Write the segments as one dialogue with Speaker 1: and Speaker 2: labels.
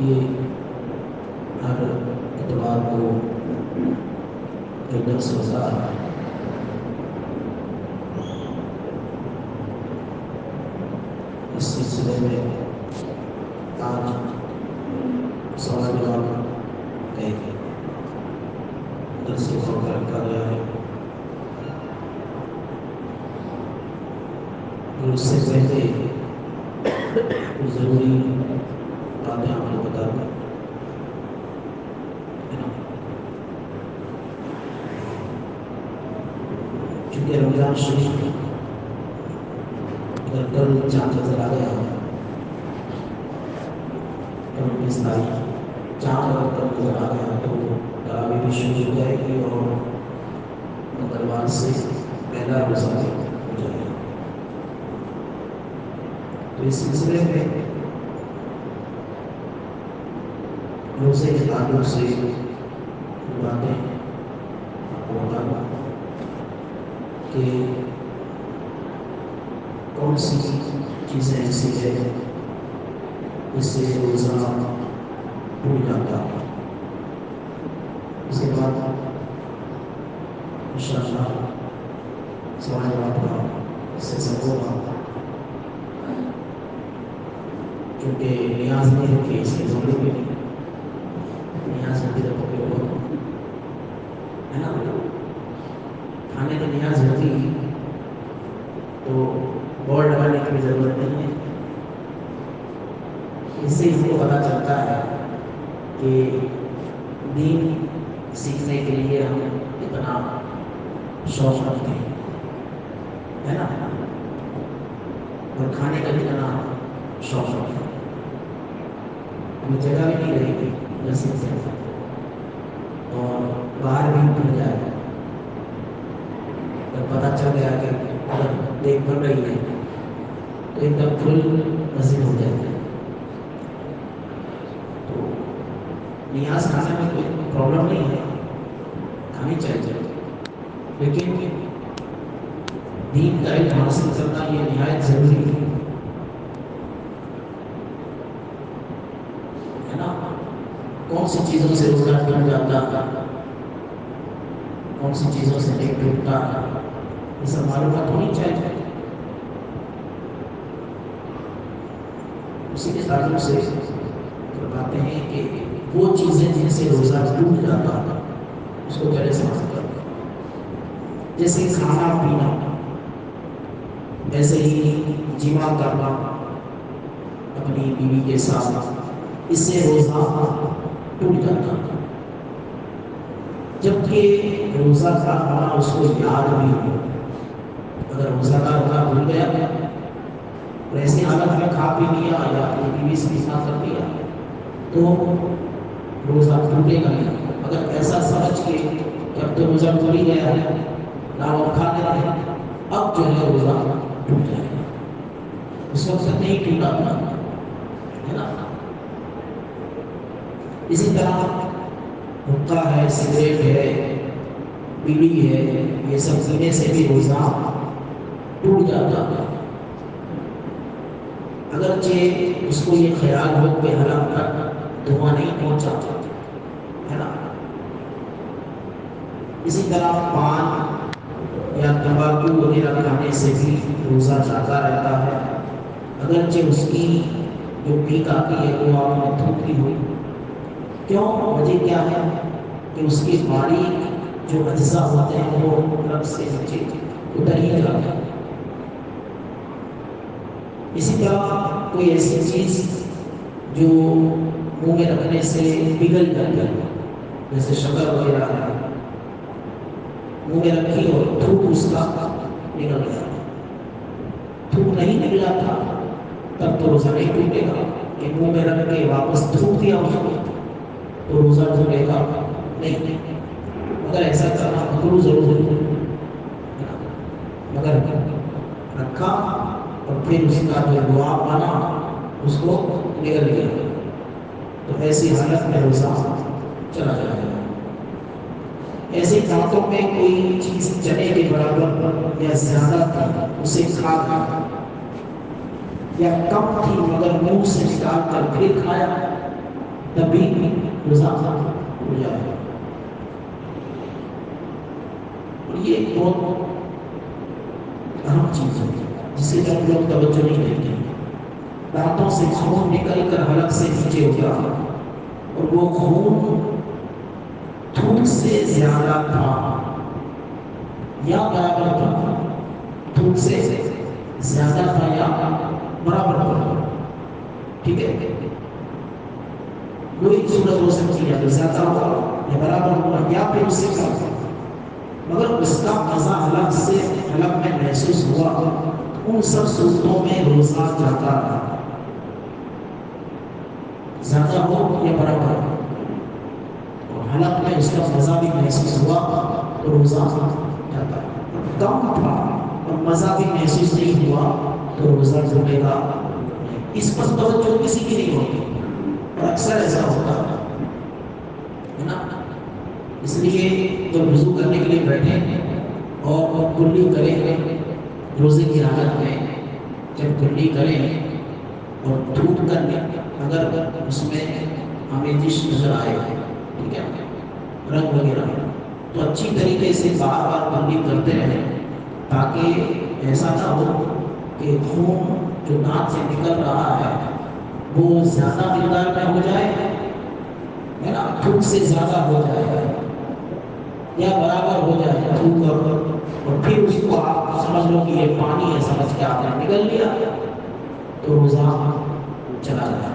Speaker 1: یہ ہر اتوار کو ایک درس ہوتا ہے. اس سلسلے میں آج سوال جواب ایک درس کے طور پر رکھا گیا ہے. اس سے پہلے ضروری باتیں آپ کو بتا دیں. چونکہ رمضان شریف اگر کل چاند نظر آ گیا کل 19 تاریخ چاند اگر کل نظر آ گیا تو تراویح بھی شروع ہو جائے گی اور منگلوار سے پہلا روزہ ہو جائے گا. تو اس سلسلے میں روزے کے تعلق سے باتیں آپ کو بتا دوں کہ کون سی چیزیں ایسی ہیں جس سے روزہ ٹوٹ جاتا ہے. اس کے بعد انشاءاللہ سوال جواب کا سلسلہ ہوگا. کیونکہ نیاز نہیں رکھی اس کی ضرورت بھی نہیں. نیاز رکھی تو پکے بہت ہے نا. کھانے کی نیاز ہوتی تو بورڈ لگانے کی ضرورت نہیں ہے. اس سے ہم کو پتہ چلتا ہے کہ دین سیکھنے کے لیے ہم اتنا شوق رکھتے ہیں ہے نا, اور کھانے کا بھی اتنا شوق رکھتے ہیں. ہمیں جگہ بھی نہیں رہے گی نصیب سے اور باہر بھی مل جائے گا. جب پتہ چل گیا کہ اگر دیکھ بڑھ رہی ہے تو ایک دم فل نصیب ہو جائے گا. تو نیاز کھانے میں کوئی پرابلم نہیں ہے, کھانی چاہیے, لیکن دین کا علم حاصل کرنا یہ نہایت ضروری ہے نا. کون سی چیزوں سے روزہ ٹوٹ جاتا ہے, کون سی چیزوں سے نہیں ٹوٹتا ہے, یہ سب معلومات ہونی چاہیے. اسی کے تعلق سے بتاتے ہیں کہ وہ چیزیں جن سے روزہ ٹوٹ جاتا ہے اس کو پہلے سمجھ کر, جیسے کھانا پینا, ایسے ہی جماع کرنا اپنی بیوی کے ساتھ, اس سے روزہ ٹوٹ جاتا ہے. جبکہ روزہ دار ہونا اس کو یاد بھی ہو. اگر روزہ دار ہونا بھول گیا اور ایسی حالت میں کھا پی لیا یا اپنی بیوی سے نکاح کر دیا تو روزہ ٹوٹے گا نہیں. اگر ایسا سمجھ کے کہ اب تو روزہ ٹوٹ ہی گیا ہے, نہ وہ کھا لیتے ہیں, اب جو ہے روزہ ٹوٹ جائے گا. اس وقت نہیں ٹوٹا ہے نا. اسی طرح حقہ ہے, سگریٹ ہے, بیڑی ہے, یہ سب پینے سے بھی روزہ ٹوٹ جاتا ہے. اگرچہ اس کو یہ خیال ہو کہ حرام کا دھواں نہیں پہنچا ہے نا. اسی طرح پان یا تمباکو وغیرہ کھانے سے بھی روزہ جاتا رہتا ہے. اگرچہ اس کی جو پیک آتی ہے وہ آپ نے تھوکی ہوئی, کیوں, وجہ کیا ہے کہ اس کی باریک جو اجزاء ہوتے ہیں وہ رب سے نیچے اتر ہی جاتے ہیں. اسی طرح کوئی ایسی چیز جو منہ میں رکھنے سے پگھل جاتی ہے, جیسے شکر وغیرہ ہے, منہ میں رکھی اور تھوک اس کا نکل گیا, تھوک نہیں نکلا تھا تب تو روزہ نہیں ٹوٹے گا. کہ منہ میں رکھ کے واپس تھوک دیا اس کو تو روزہ ٹوٹے گا نہیں. مگر ایسا کرنا مکروہ ضرور ہے, مگر رکھا اور پھر اس کا جو دعا پانا اس کو نکل گیا تو ایسی حالت میں روزہ چلا جائے گا۔ ایسے دانتوں میں کوئی چیز چنے کے برابر یا زیادہ تھی اسے کھا گیا، یا کم تھی مگر منہ سے نکال کر پھر کھایا، تبھی روزہ ہو جائے گا۔ یہ ایک بہت اہم چیز ہے جسے جب لوگ توجہ نہیں دیتے۔ دانتوں سے خون نکل کر حلق سے نیچے اترا اور وہ خون تھوک سے زیادہ تھا یا برابر تھا، تھوک سے زیادہ تھا یا برابر تھا، ٹھیک ہے، کوئی صورت ہو سکتی ہے، زیادہ ہوا یا برابر ہوا یا پھر اس سے کم، مگر اس کا مزہ حلق سے حلق میں محسوس ہوا، ان سب صورتوں میں روزہ جاتا رہا، زیادہ ہو یا برابر ہو، اور حلق میں اس کا مزہ بھی محسوس ہوا تو روزہ جاتا ہے، کم تھا اور مزہ بھی محسوس نہیں ہوا تو روزہ جھوٹے گا۔ اس پر توجہ کسی کی نہیں ہوتی اور اکثر ایسا ہوتا ہے نا۔ اس لیے جب وضو کرنے کے لیے بیٹھے اور کلی کریں روزے کی حالت میں، جب کلی کریں اور تھوک کر اگر اس میں آمیزش نظر آئے، ٹھیک ہے، رنگ وغیرہ، تو اچھی طریقے سے بار بار کلی کرتے رہیں تاکہ ایسا نہ ہو کہ خون جو دانت سے نکل رہا ہے وہ زیادہ مقدار میں ہو جائے، ہے نا، تھوک سے زیادہ ہو جائے یا برابر ہو جائے تھوک، اور پھر اس کو آپ سمجھ لو کہ یہ پانی ہے، سمجھ کے آپ نے نگل لیا تو روزہ چلا جائے۔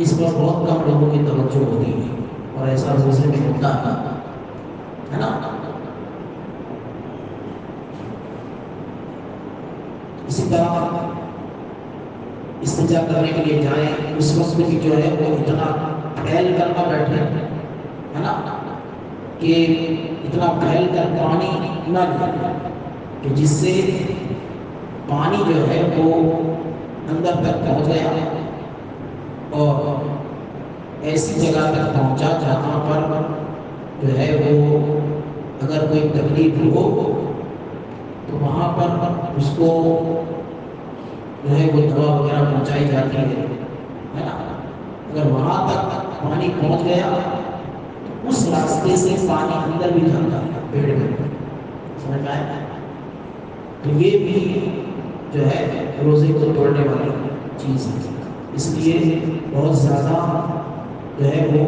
Speaker 1: اس پر بہت کم لوگوں کی توجہ ہوتی ہے اور ایسا روزے میں ہوتا ہے نا۔ اسی طرح استنجا کرنے کے لیے جائیں اس وقت بھی جو ہے وہ اتنا پھیل کر نہ بیٹھے، ہے نا، کہ اتنا پھیل کر پانی نہ لے کہ جس سے پانی جو ہے وہ اندر تک پہنچ گیا اور ایسی جگہ تک پہنچا جہاں پر جو ہے وہ اگر کوئی تکلیف ہو تو وہاں پر اس کو جو ہے وہ دوا وغیرہ پہنچائی جاتی ہے نا۔ اگر وہاں تک پانی پہنچ گیا تو اس راستے سے پانی اندر بھی جاتا ہے پیڑ میں، سمجھ میں آئے؟ تو یہ بھی جو ہے روزے کو توڑنے والی چیز ہے، اس لیے بہت زیادہ جو ہے وہ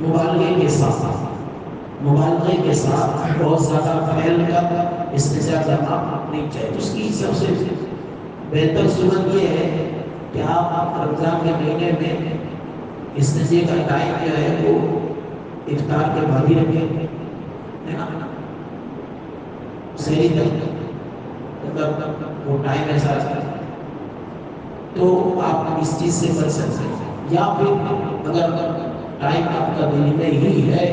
Speaker 1: مبالغے کے ساتھ بہت زیادہ پھیل کر استنجا کرنا نہیں چاہیے۔ اس کی سب سے بہتر صورت یہ ہے کہ آپ رمضان کے مہینے میں استنجے کا ٹائم جو ہے وہ افطار کے بعد ہی رکھیں، ہے نا، سحری تک، مطلب وہ ٹائم ایسا ہے تو آپ اس چیز سے بچ سکتے ہیں، یا پھر اگر ٹائم آپ کا دن میں ہی ہے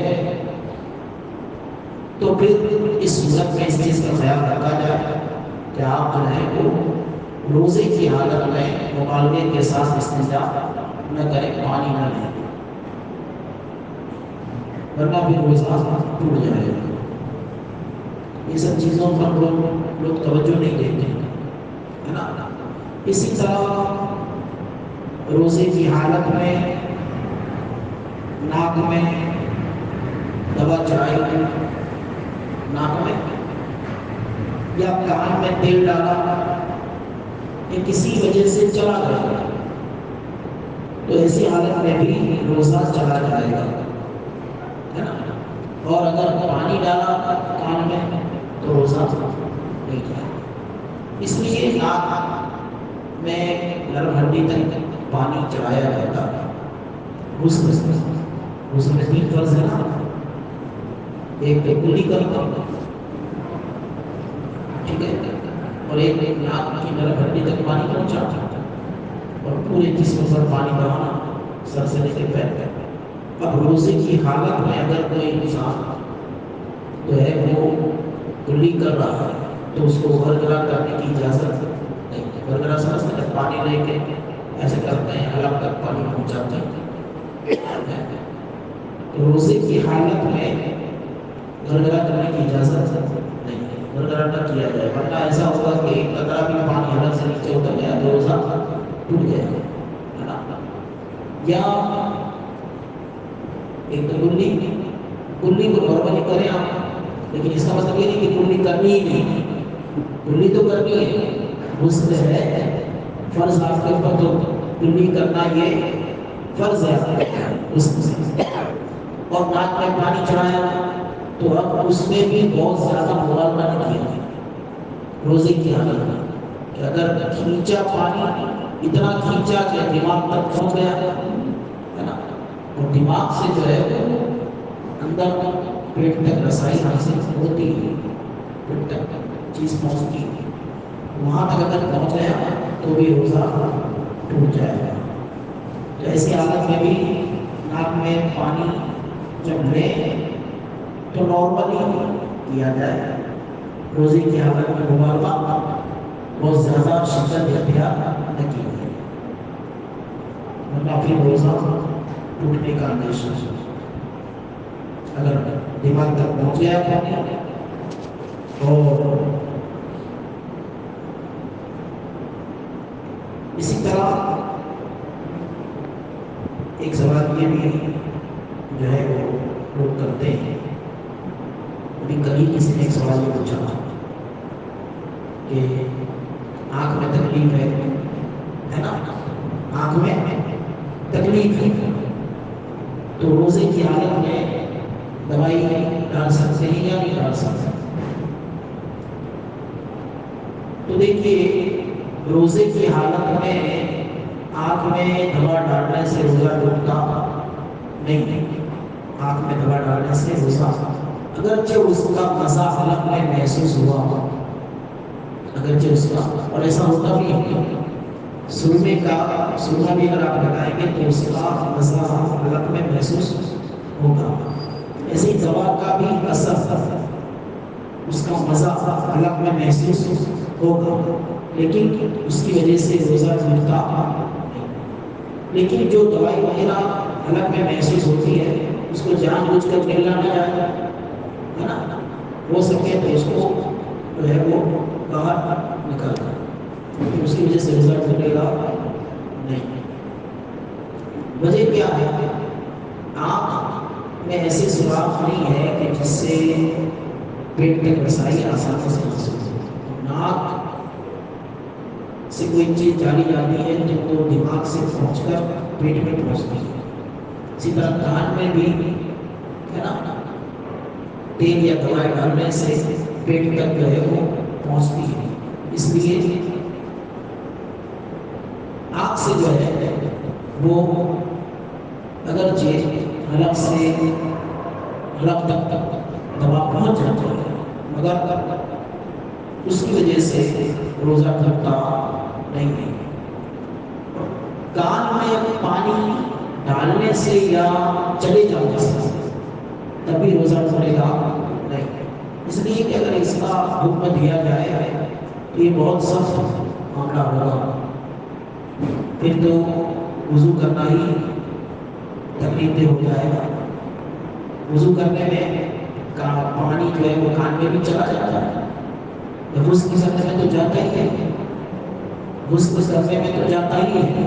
Speaker 1: تو پھر اس صورت میں اس چیز کا خیال رکھا جائے کہ آپ جو ہے وہ روزے کی حالت میں مبالغے کے ساتھ استنجا نہ کریں، پانی نہ لیں، ورنہ پھر روزہ ٹوٹ جائے گا۔ یہ سب چیزوں پر لوگ توجہ نہیں دیتے، ہے نا۔ اسی طرح روزے کی حالت میں ناک میں دوا چڑھائی، ناک میں یا کان میں تیل ڈالا، یہ کسی وجہ سے چلا گیا تو ایسی حالت میں بھی روزہ چلا جائے گا، ہے نا۔ اور اگر پانی ڈالا کان میں تو روزہ نہیں جائے گا۔ اس لیے ناک میں نرم ہڈی تک پانی چڑھایا جاتا ہے۔ غسل میں 3 فرض ہے نا، ایک کلی کرنا، ٹھیک ہے، اور ایک ناک کی نرم ہڈی تک پانی پہنچانا اور پورے جسم پر پانی بہانا، سر سے لے کے پیر تک۔ اب روزے کی حالت میں اگر کوئی انسان جو ہے وہ کلی کر رہا ہے تو اس کو غرغرہ کرنے کی اجازت نہیں ہے۔ غرغرہ سمجھتے ہیں، پانی لے کے ایسے کرتے ہیں الگ تک پانی پہنچاتے ہیں. روزے کی حالت میں گرگرا کرنے کی اجازت نہیں ہے. گرگرا نہ کیا جائے ورنہ ایسا ہوگا کہ ایک قطرہ بھی پانی حلق سے نیچے اتر گیا تو روزہ ٹوٹ گیا ہے نا. یا ایک تو کلی کو نارملی کریں آپ، لیکن اس کا مطلب یہ نہیں کہ کلی کرنی ہی نہیں. کلی تو کرنی ہے، غسل ہے فرض آپ کے اوپر، تو کلی کرنا یہ فرض ہے. اور ناک میں پانی چڑھایا تو اب اس میں بھی بہت زیادہ مغالطہ نہیں کیا روزے کی حالت میں، کہ اگر کھینچا پانی اتنا کھینچا کہ دماغ تک پہنچ گیا ہے نا، اور دماغ سے جو ہے وہ اندر پیٹ تک رسائی حاصل ہوتی ہے، پیٹ تک چیز پہنچتی ہے، وہاں تک اگر پہنچ گیا تو بھی روزہ ٹوٹ جائے گا. تو ایسی حالت میں بھی ناک میں پانی جب لے تو نارملی کیا جائے. روزے کی حالت میں مبالغہ بہت زیادہ شدت اختیار نہ کی جائے ورنہ پھر روزہ ٹوٹنے کا اندیشہ. اگر دماغ تک پہنچ گیا پانی اور اسی طرح ایک سوال یہ بھی جو ہے وہ لوگ کرتے ہیں. ابھی کبھی کسی نے ایک سوال یہ پوچھا کہ آنکھ میں تکلیف ہے نا، آنکھ میں تکلیف ہے تو روزے کی حالت میں دوائی ڈال سکتے ہیں یا نہیں ڈال سکتے؟ تو دیکھیے روزے کی حالت میں آنکھ میں دوا ڈالنے سے روزہ ٹوٹتا نہیں. آنکھ میں دوا ڈالنے سے روزہ اگرچہ اس کا مزہ حلق میں محسوس ہوا، اگرچہ اس کا، اور ایسا ہوتا بھی ہے سرمے بھی اگر آپ لگائیں گے تو اس کا مزہ حلق میں محسوس ہوگا. ایسے ہی دوا کا بھی اثر، اس کا مزہ حلق میں محسوس ہوگا، لیکن اس کی وجہ سے روزہ ٹوٹتا نہیں. لیکن جو دوائی وغیرہ حلق میں محسوس ہوتی ہے اس کو جان بوجھ کر کھیلنا نہ جائے ہے نا، ہو سکے تو اس کو جو ہے وہ باہر نکالنا، کیونکہ اس کی وجہ سے روزہ ٹوٹے گا نہیں. وجہ کیا ہے؟ آنکھ میں ایسی سوراخ نہیں ہے کہ جس سے پیٹ تک رسائی آسانی سے محسوس ہو. ناک سے کوئی چیز ڈالی جاتی ہے تو وہ دماغ سے پہنچ کر پیٹ میں پہنچتی ہے. اسی طرح کان میں بھی ہے نا، تیل یا دوائی ڈالنے سے پیٹ تک جو ہے وہ پہنچتی ہے. اس لیے آنکھ سے جو ہے وہ اگرچہ حلق سے حلق تک دوا پہنچ جاتی ہے مگر اس کی وجہ سے روزہ ٹوٹتا نہیں ہے. کان میں پانی ڈالنے سے یا چلے جانے سے تبھی روزہ ٹوٹے گا نہیں. اس لیے کہ اگر اس کا حکم دیا جائے تو یہ بہت سخت معاملہ ہوگا، پھر تو وضو کرنا ہی تکلیف دہ ہو جائے گا. وضو کرنے میں پانی جو ہے وہ کان میں بھی چلا جاتا ہے، غسل کرنے میں تو جاتا ہی ہے، غسل کرنے میں تو جاتا ہی ہے.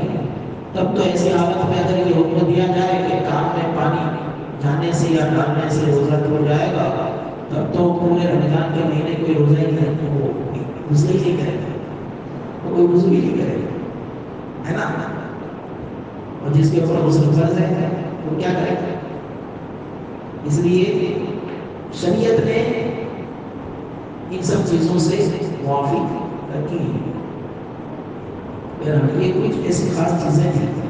Speaker 1: تب تو ایسی حالت میں اگر یہ حکم دیا جائے کہ کان میں پانی جانے سے یا ڈالنے سے روزہ ٹوٹ جائے گا، تب تو پورے رمضان کے مہینے کوئی روزہ ہی نہیں، وہ غسل ہی نہیں کرے گا، کوئی وضو ہی نہیں کرے گا ہے نا. اور جس کے اوپر غسل فرض ہے وہ کیا کرے گا؟ اس لیے شریعت نے ان سب چیزوں سے موافق رکھی ہے. یہ کچھ ایسی خاص چیزیں تھیں.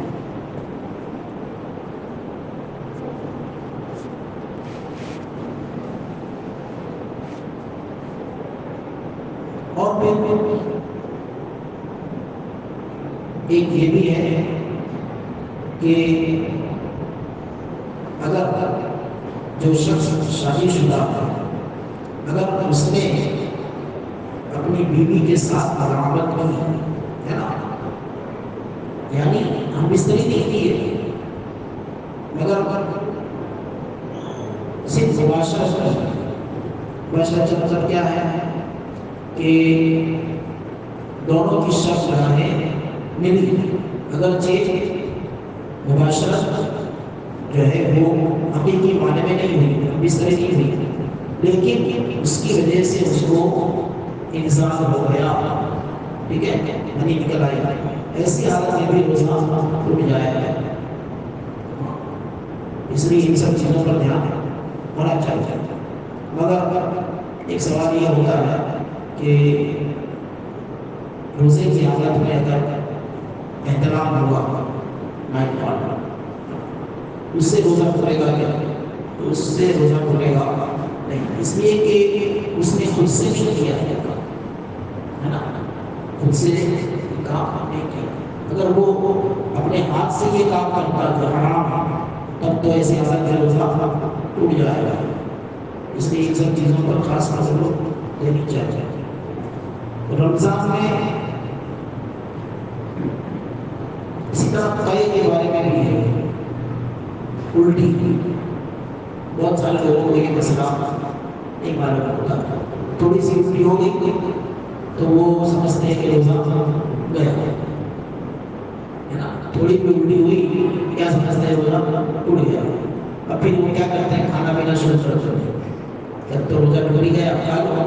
Speaker 1: اور ایک یہ بھی ہے کہ اگر جو شخص شادی شدہ ہے اگر اس نے اپنی بیوی کے ساتھ ملامت کی ہے نا، یعنی ہم بستری نہیں دیے مگر صرف مباشرت کا مطلب کیا ہے کہ دونوں کی شرط راہیں ملی، اگرچہ مباشرت جو ہے وہ حقیقی معنی میں نہیں ہوئی، بستری نہیں ہوئی، لیکن اس کی وجہ سے اس کو انسان ہو گیا، ٹھیک ہے، منی نکل آئی، ایسی حالت میں بھی روزہ ٹوٹ جائے گا۔ اس لیے ان سب چیزوں پر دھیان ہونا چاہیے۔ مگر ایک سوال یہ ہوتا ہے کہ روزے کی حالت میں اگر احترام ہوا نائٹ پارٹ، اس سے روزہ ٹوٹے گا کیا؟ تو اس سے روزہ ٹوٹے گا نہیں، اس لیے کہ اس نے خود سے نہیں کیا ہے نا، خود سے کام نہیں کیا۔ اگر وہ اپنے ہاتھ سے یہ کام کرتا جو حرام ہے تب تو ایسی حالت میں روزہ ٹوٹ جائے گا۔ اس لیے ان سب چیزوں پر خاص توجہ دینی چاہیے۔ رمضان میں اسی طرح قے کے بارے میں بھی ہے، الٹی، بہت سارے لوگوں کو یہ مسئلہ نہیں معلوم ہوتا، تھوڑی سی الٹی ہو گئی تو وہ سمجھتے ہیں کہ روزہ گیا ہے نا، تھوڑی بھی الٹی ہوئی کیا سمجھتے ہیں روزہ ٹوٹ گیا، اب پھر وہ کیا کرتے ہیں کھانا پینا شروع کر دیتے ہیں، جب تو روزہ ٹوٹ گیا کیا لو،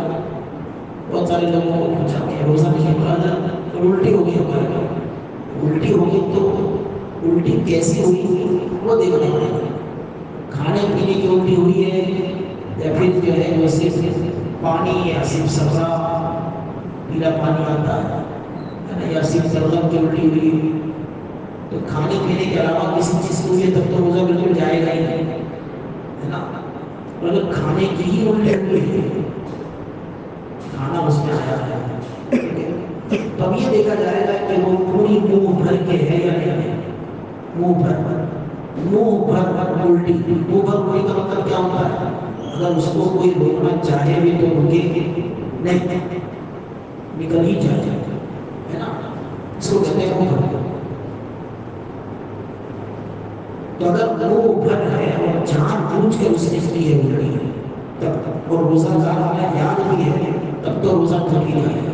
Speaker 1: بہت سارے لوگوں کو پوچھا کہ روزہ نہیں ٹوٹا تو الٹی ہو گئی ہمارے کو، الٹی ہو گئی تو الٹی کیسی ہوئی وہ دیکھنا پڑے گا، کھانے پینے کی الٹی ہوئی ہے یا پھر جو ہے وہ صرف پانی یا صرف صفرا پیلا پانی آتا ہے یا صرف زلزلہ کی الٹی ہوئی، تو کھانے پینے کے علاوہ کسی چیز کی ہوئی ہے تب تو روزہ بالکل جائے گا ہی نہیں ہے نا، اور اگر کھانے کی ہی الٹی ہوئی ہے، کھانا اس میں آیا ہے تب یہ دیکھا جائے گا کہ وہ پوری منہ بھر کے ہے یا نہیں، منہ بھر الٹی، منہ بھر الٹی کا مطلب کیا ہوتا ہے؟ اگر اس کو کوئی روکنا چاہے بھی تو رکے نہیں، نکل ہی جائے ہے نا، اس کو کہتے ہیں منہ بھر۔ تو اگر منہ بھر ہے اور جان بوجھ کے اس نے کی ہے الٹی تب، اور روزہ کا ہمیں یاد بھی ہے تب تو روزہ ٹوٹ ہی جائے گا،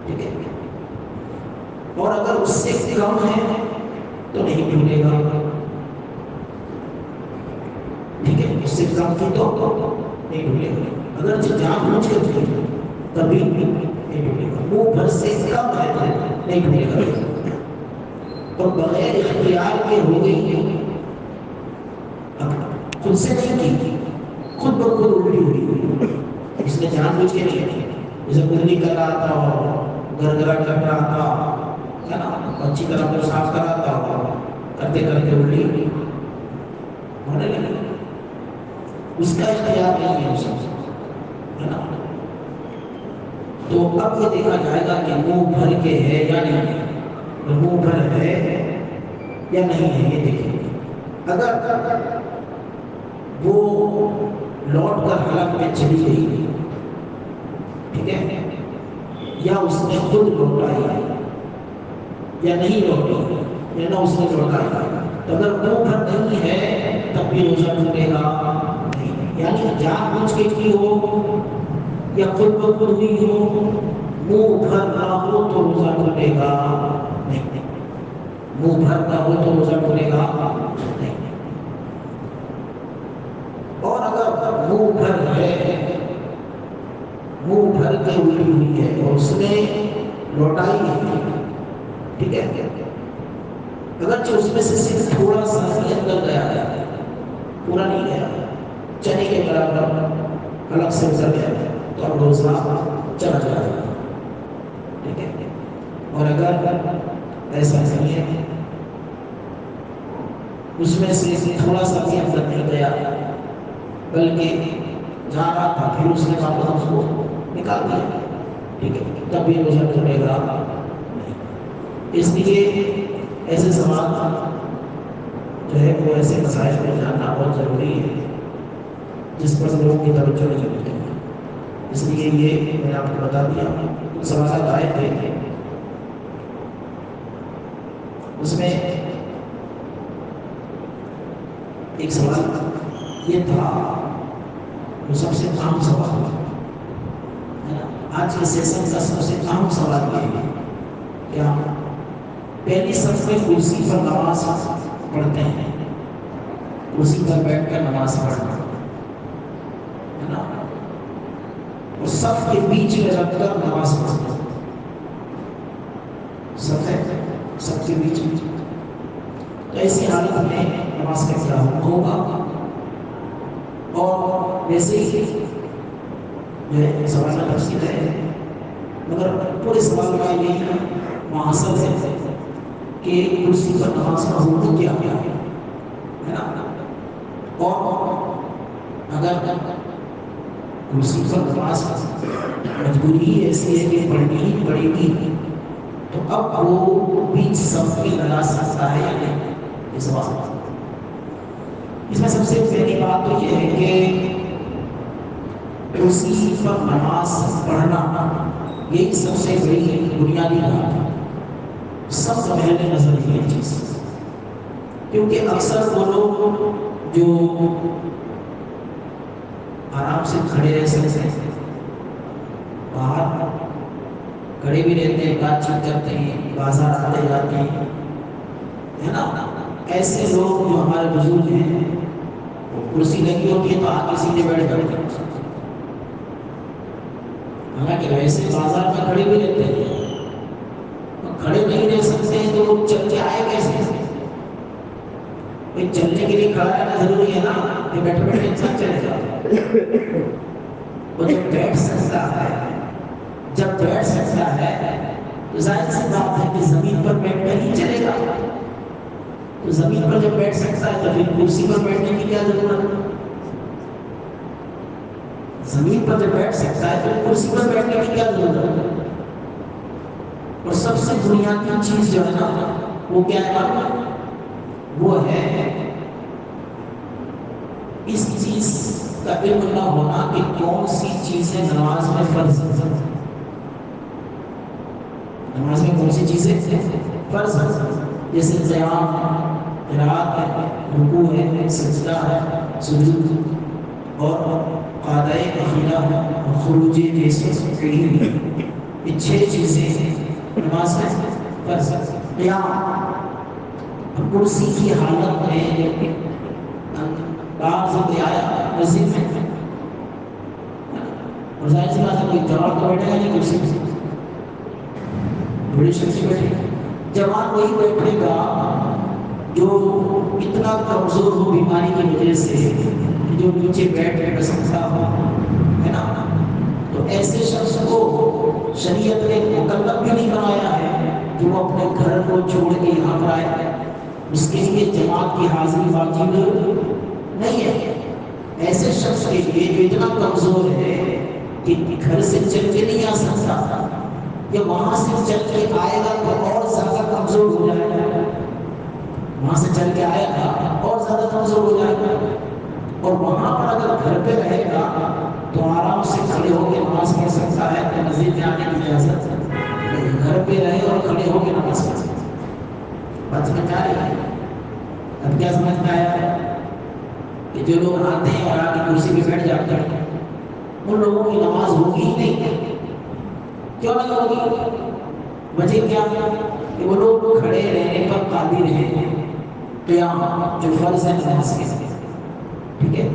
Speaker 1: ٹھیک ہے، اور اگر اس سے کم ہے تو نہیں ٹوٹے گا، ٹھیک ہے، اس سے کم کی تو نہیں ٹوٹے گا، اگر جان بوجھ کے ٹوٹے تبھی نہیں ٹوٹے گا، منہ بھر سے کم ہے تو نہیں ٹوٹے گا، اور بغیر اختیار کے ہو گئی، خود سے نہیں کی، خود بخود الٹی ہوئی، اس نے جان بوجھ کے نہیں کی، جیسے کلی کر رہا تھا اور گرگرا کر رہا تھا ہے نا، اچھی طرح کو صاف کر رہا تھا، کرتے کرتے الٹی ہونے لگی، اس کا اختیار نہیں ہے اسے ہے نا، تو اب یہ دیکھا جائے گا کہ منہ بھر کے ہے یا نہیں، منہ بھر ہے یا نہیں ہے یہ دیکھیں گے، اگر وہ لوٹ کر حلق میں چلی گئی، ٹھیک ہے، یا اس نے خود لوٹائی یا نہیں لوٹی یا نہ اس نے لوٹائی، تو اگر منہ بھر نہیں ہے تب بھی روزہ ٹوٹے گا نہیں، یعنی جان بوجھ کے کی ہو یا خود بخود ہوئی ہو، منہ بھر نہ ہو تو روزہ ٹوٹے گا نہیں، منہ بھر نہ ہو تو روزہ ٹوٹے گا نہیں، اور اگر منہ بھر ہے، منہ بھر کے الٹی ہوئی ہے اور اس نے لوٹائی نہیں، ٹھیک ہے، اگرچہ اس میں سے صرف تھوڑا سا ہی اندر گیا ہے، پورا نہیں گیا، چنے کے برابر الگ سے اتر گیا تو اب روزہ چلا جائے گا، ٹھیک ہے، اور اگر ایسا نہیں ہے، اس میں سے تھوڑا سا بھی اندر نہیں گیا بلکہ جا رہا تھا پھر اس نے واپس اس کو نکال دیا، ٹھیک ہے، تب بھی روزہ ٹوٹے گا نہیں، اس لیے ایسے سوال جو ہے وہ ایسے مسائل کو جاننا بہت ضروری ہے جس پر لوگوں کی توجہ نہیں ہوتی ہے، اس لیے یہ میں نے آپ کو بتا دیا، کچھ سوالات آئے تھے اس میں ایک سوال یہ تھا جو سب سے اہم سوال ہے نا، آج کے سیشن کا سب سے اہم سوال یہ ہے کہ ہم پہلی سب سے کرسی پر نماز پڑھتے ہیں، کرسی پر بیٹھ کر نماز پڑھنا ہے نا، اور صف کے بیچ میں رکھ کر نماز پڑھنا، صف ہے سب کے بیچ میں، تو ایسی حالت میں نماز کا کیا حکم ہوگا؟ اور ویسے ہی جو ہے سوال کا تفصیل ہے، مگر پورے سوال کا یہی محاصل ہے کہ کرسی پر نماز کا حکم کیا ہے نا، اور اگر کرسی پر نماز مجبوری ایسی ہے کہ پڑھنی ہی پڑے گی تو اب وہ بیچ صف میں لگا سکتا ہے یا نہیں؟ اس میں سب سے پہلی بات تو یہ ہے کہ کرسی پر نماز پڑھنا یہی سب سے بڑی بنیادی بات ہے، سب سے پہلے نظر یہ چیز، کیونکہ اکثر وہ لوگ جو آرام سے کھڑے رہ سکتے ہیں، باہر کھڑے بھی رہتے ہیں، بات چیت کرتے ہیں، بازار آتے جاتے ہیں، ہے نا، ایسے لوگ جو ہمارے بزرگ ہیں وہ کرسی لگی ہوتی ہے تو آگے سیدھے بیٹھ جاتے ہیں، حالانکہ ویسے بازار میں کھڑے بھی رہتے ہیں، کھڑے نہیں رہ سکتے ہیں تو وہ چل کے آئے کیسے؟ کوئی چلنے کے لیے کھڑا رہنا ضروری ہے نا، کہ بیٹھے بیٹھے انسان چلے گا، وہ جب بیٹھ سکتا ہے تو ظاہر سی بات ہے کہ زمین پر بیٹھ کر ہی چلے گا، تو زمین پر جب بیٹھ سکتا ہے تو پھر کرسی پر بیٹھنے کی کیا ضرورت ہے؟ زمین پر جب بیٹھ سکتا ہے تو کرسی پر بیٹھنے کی کیا ضرورت ہے؟ اور سب سے بنیادی چیز جو ہے نا وہ کیا ہے؟ وہ ہے اس چیز کا علم نہ ہونا کہ کون سی چیزیں نماز میں فرض ہیں، نماز میں کون سی چیزیں فرض ہیں، جیسے قیام، قرات ہے، رکوع ہے، سجدہ ہے، سجود اور قادۂ اخیرہ اور خروج جیسے یہ 6 چیزیں نماز میں فرض ہیں۔ قیام کرسی کی حالت میں باہر سے کوئی آیا مسجد میں اور ظاہر سی بات ہے کوئی جوان تو بیٹھے گا نہیں کرسی میں، بڑی شخص بیٹھے گا، جوان وہی بیٹھے گا جو اتنا کمزور ہو بیماری کی وجہ سے جو نیچے بیٹھ سکتا ہو، ہے نا، تو ایسے شخص کو شریعت نے مکلف بھی نہیں بنایا ہے کہ وہ اپنے گھر کو چھوڑ کے یہاں پر آئے، اس کے لیے جماعت کی حاضری واجب نہیں ہے۔ ایسے شخص کے لیے جو اتنا کمزور ہے کہ گھر سے چل کے نہیں آ سکتا، یا وہاں سے چل کے آئے گا تو اور زیادہ کمزور ہو جائے گا، وہاں سے چل کے آئے گا اور زیادہ کمزور ہو جائے گا، اور وہاں پر اگر گھر پہ رہے گا تو آرام سے کھڑے ہو کے نماز پڑھ سکتا ہے، تو مسجد میں آنے کی اجازت نہیں، گھر پہ رہے اور کھڑے ہو کے نماز پڑھ سکتا ہے۔ بات سمجھ آ رہی ہے؟ اب کیا سمجھ میں آیا کہ جو لوگ آتے ہیں اور آ کے کرسی پہ بیٹھ جاتے ہیں ان لوگوں کی نماز ہوگی ہی نہیں؟ کیوں نہیں ہوگی؟ وجہ کیا ہے کہ وہ لوگ کھڑے رہنے پر قادر ہیں، قیام جو فرض ہے نماز کے، ٹھیک ہے،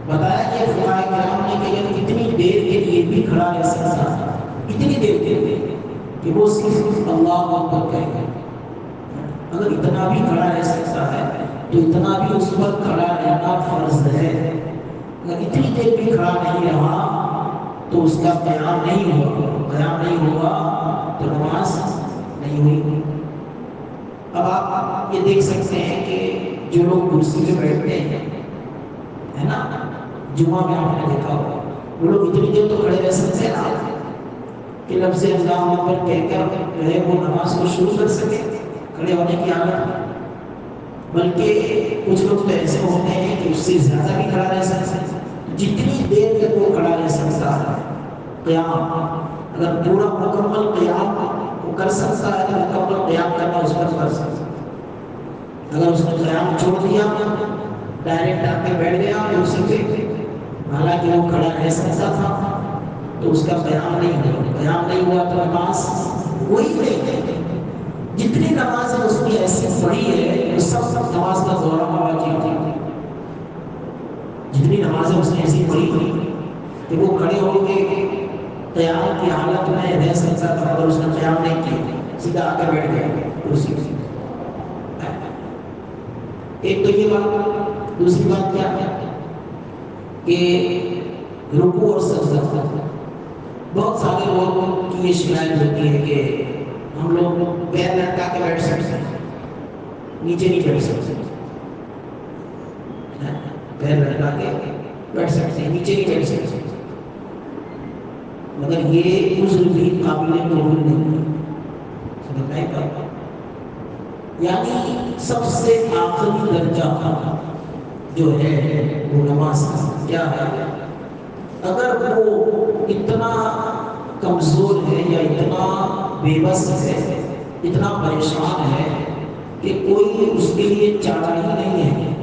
Speaker 1: بتایا کہ فقہائے کرام نے کہ اگر اتنی دیر کے لیے بھی کھڑا رہ سکتا، اتنی دیر کے لیے کہ وہ صرف اللہ اکبر کہے گا، اگر اتنا بھی کھڑا رہ سکتا ہے تو اتنا بھی اس پر کھڑا رہنا فرض ہے، اگر اتنی دیر بھی کھڑا نہیں رہا تو اس کا قیام نہیں ہوگا، قیام نہیں ہوگا تو نماز نہیں ہوئی۔ اب آپ یہ دیکھ سکتے ہیں کہ جو لوگ کرسی پہ بیٹھتے ہیں، ہے نا، جمعہ میں آپ نے دیکھا ہوگا وہ لوگ اتنی دیر تو کھڑے رہ سکتے ہیں نا کہ لفظ اللہ اکبر کہہ کر جو ہے وہ نماز کو شروع کر سکے کھڑے ہونے کی حالت، بلکہ کچھ لوگ تو ایسے ہوتے ہیں کہ اس سے زیادہ بھی کھڑا رہ سکتے ہیں، جتنی دیر تک وہ کھڑا رہ سکتا ہے قیام، اگر پورا مکمل قیام وہ کر سکتا ہے تو مکمل قیام کرنا اس پر فرض اگر اس نے قیام چھوڑ دیا ڈائریکٹ آ کے بیٹھ گیا کرسی پہ، حالانکہ وہ کھڑا رہ سکتا تھا، تو اس کا قیام نہیں ہوا، قیام نہیں ہوا تو نماز وہی نہیں۔ جتنی نماز اس کی ایسی پڑھی ہے وہ سب نماز کا دورہ واجب تھی۔ جتنی نمازیں اس نے ایسی پڑھی کہ وہ کھڑے ہو کے قیام کی حالت میں رہ سکتا تھا، اگر اس نے قیام نہیں کیا سیدھا آ کے بیٹھ گیا کرسی پہ۔ ایک تو یہ بات، دوسری بات کیا ہے کہ رکوع اور سجدہ، بہت سارے لوگوں کی یہ شکایت ہوتی ہے کہ ہم لوگ پیر لٹکا کے بیٹھ سکتے ہیں، نیچے نہیں بیٹھ سکتے، پیر لٹکا کے بیٹھ سکتے ہیں، نیچے نہیں بیٹھ سکتے، مگر یہ عذر بھی قابل قبول نہیں ہے۔ سمجھ میں آئی؟ یعنی سب سے آخری درجہ جو ہے وہ نماز کا کیا ہے؟ اگر وہ اتنا کمزور ہے یا اتنا بے بس ہے، اتنا پریشان ہے کہ کوئی اس کے لیے چارہ ہی نہیں ہے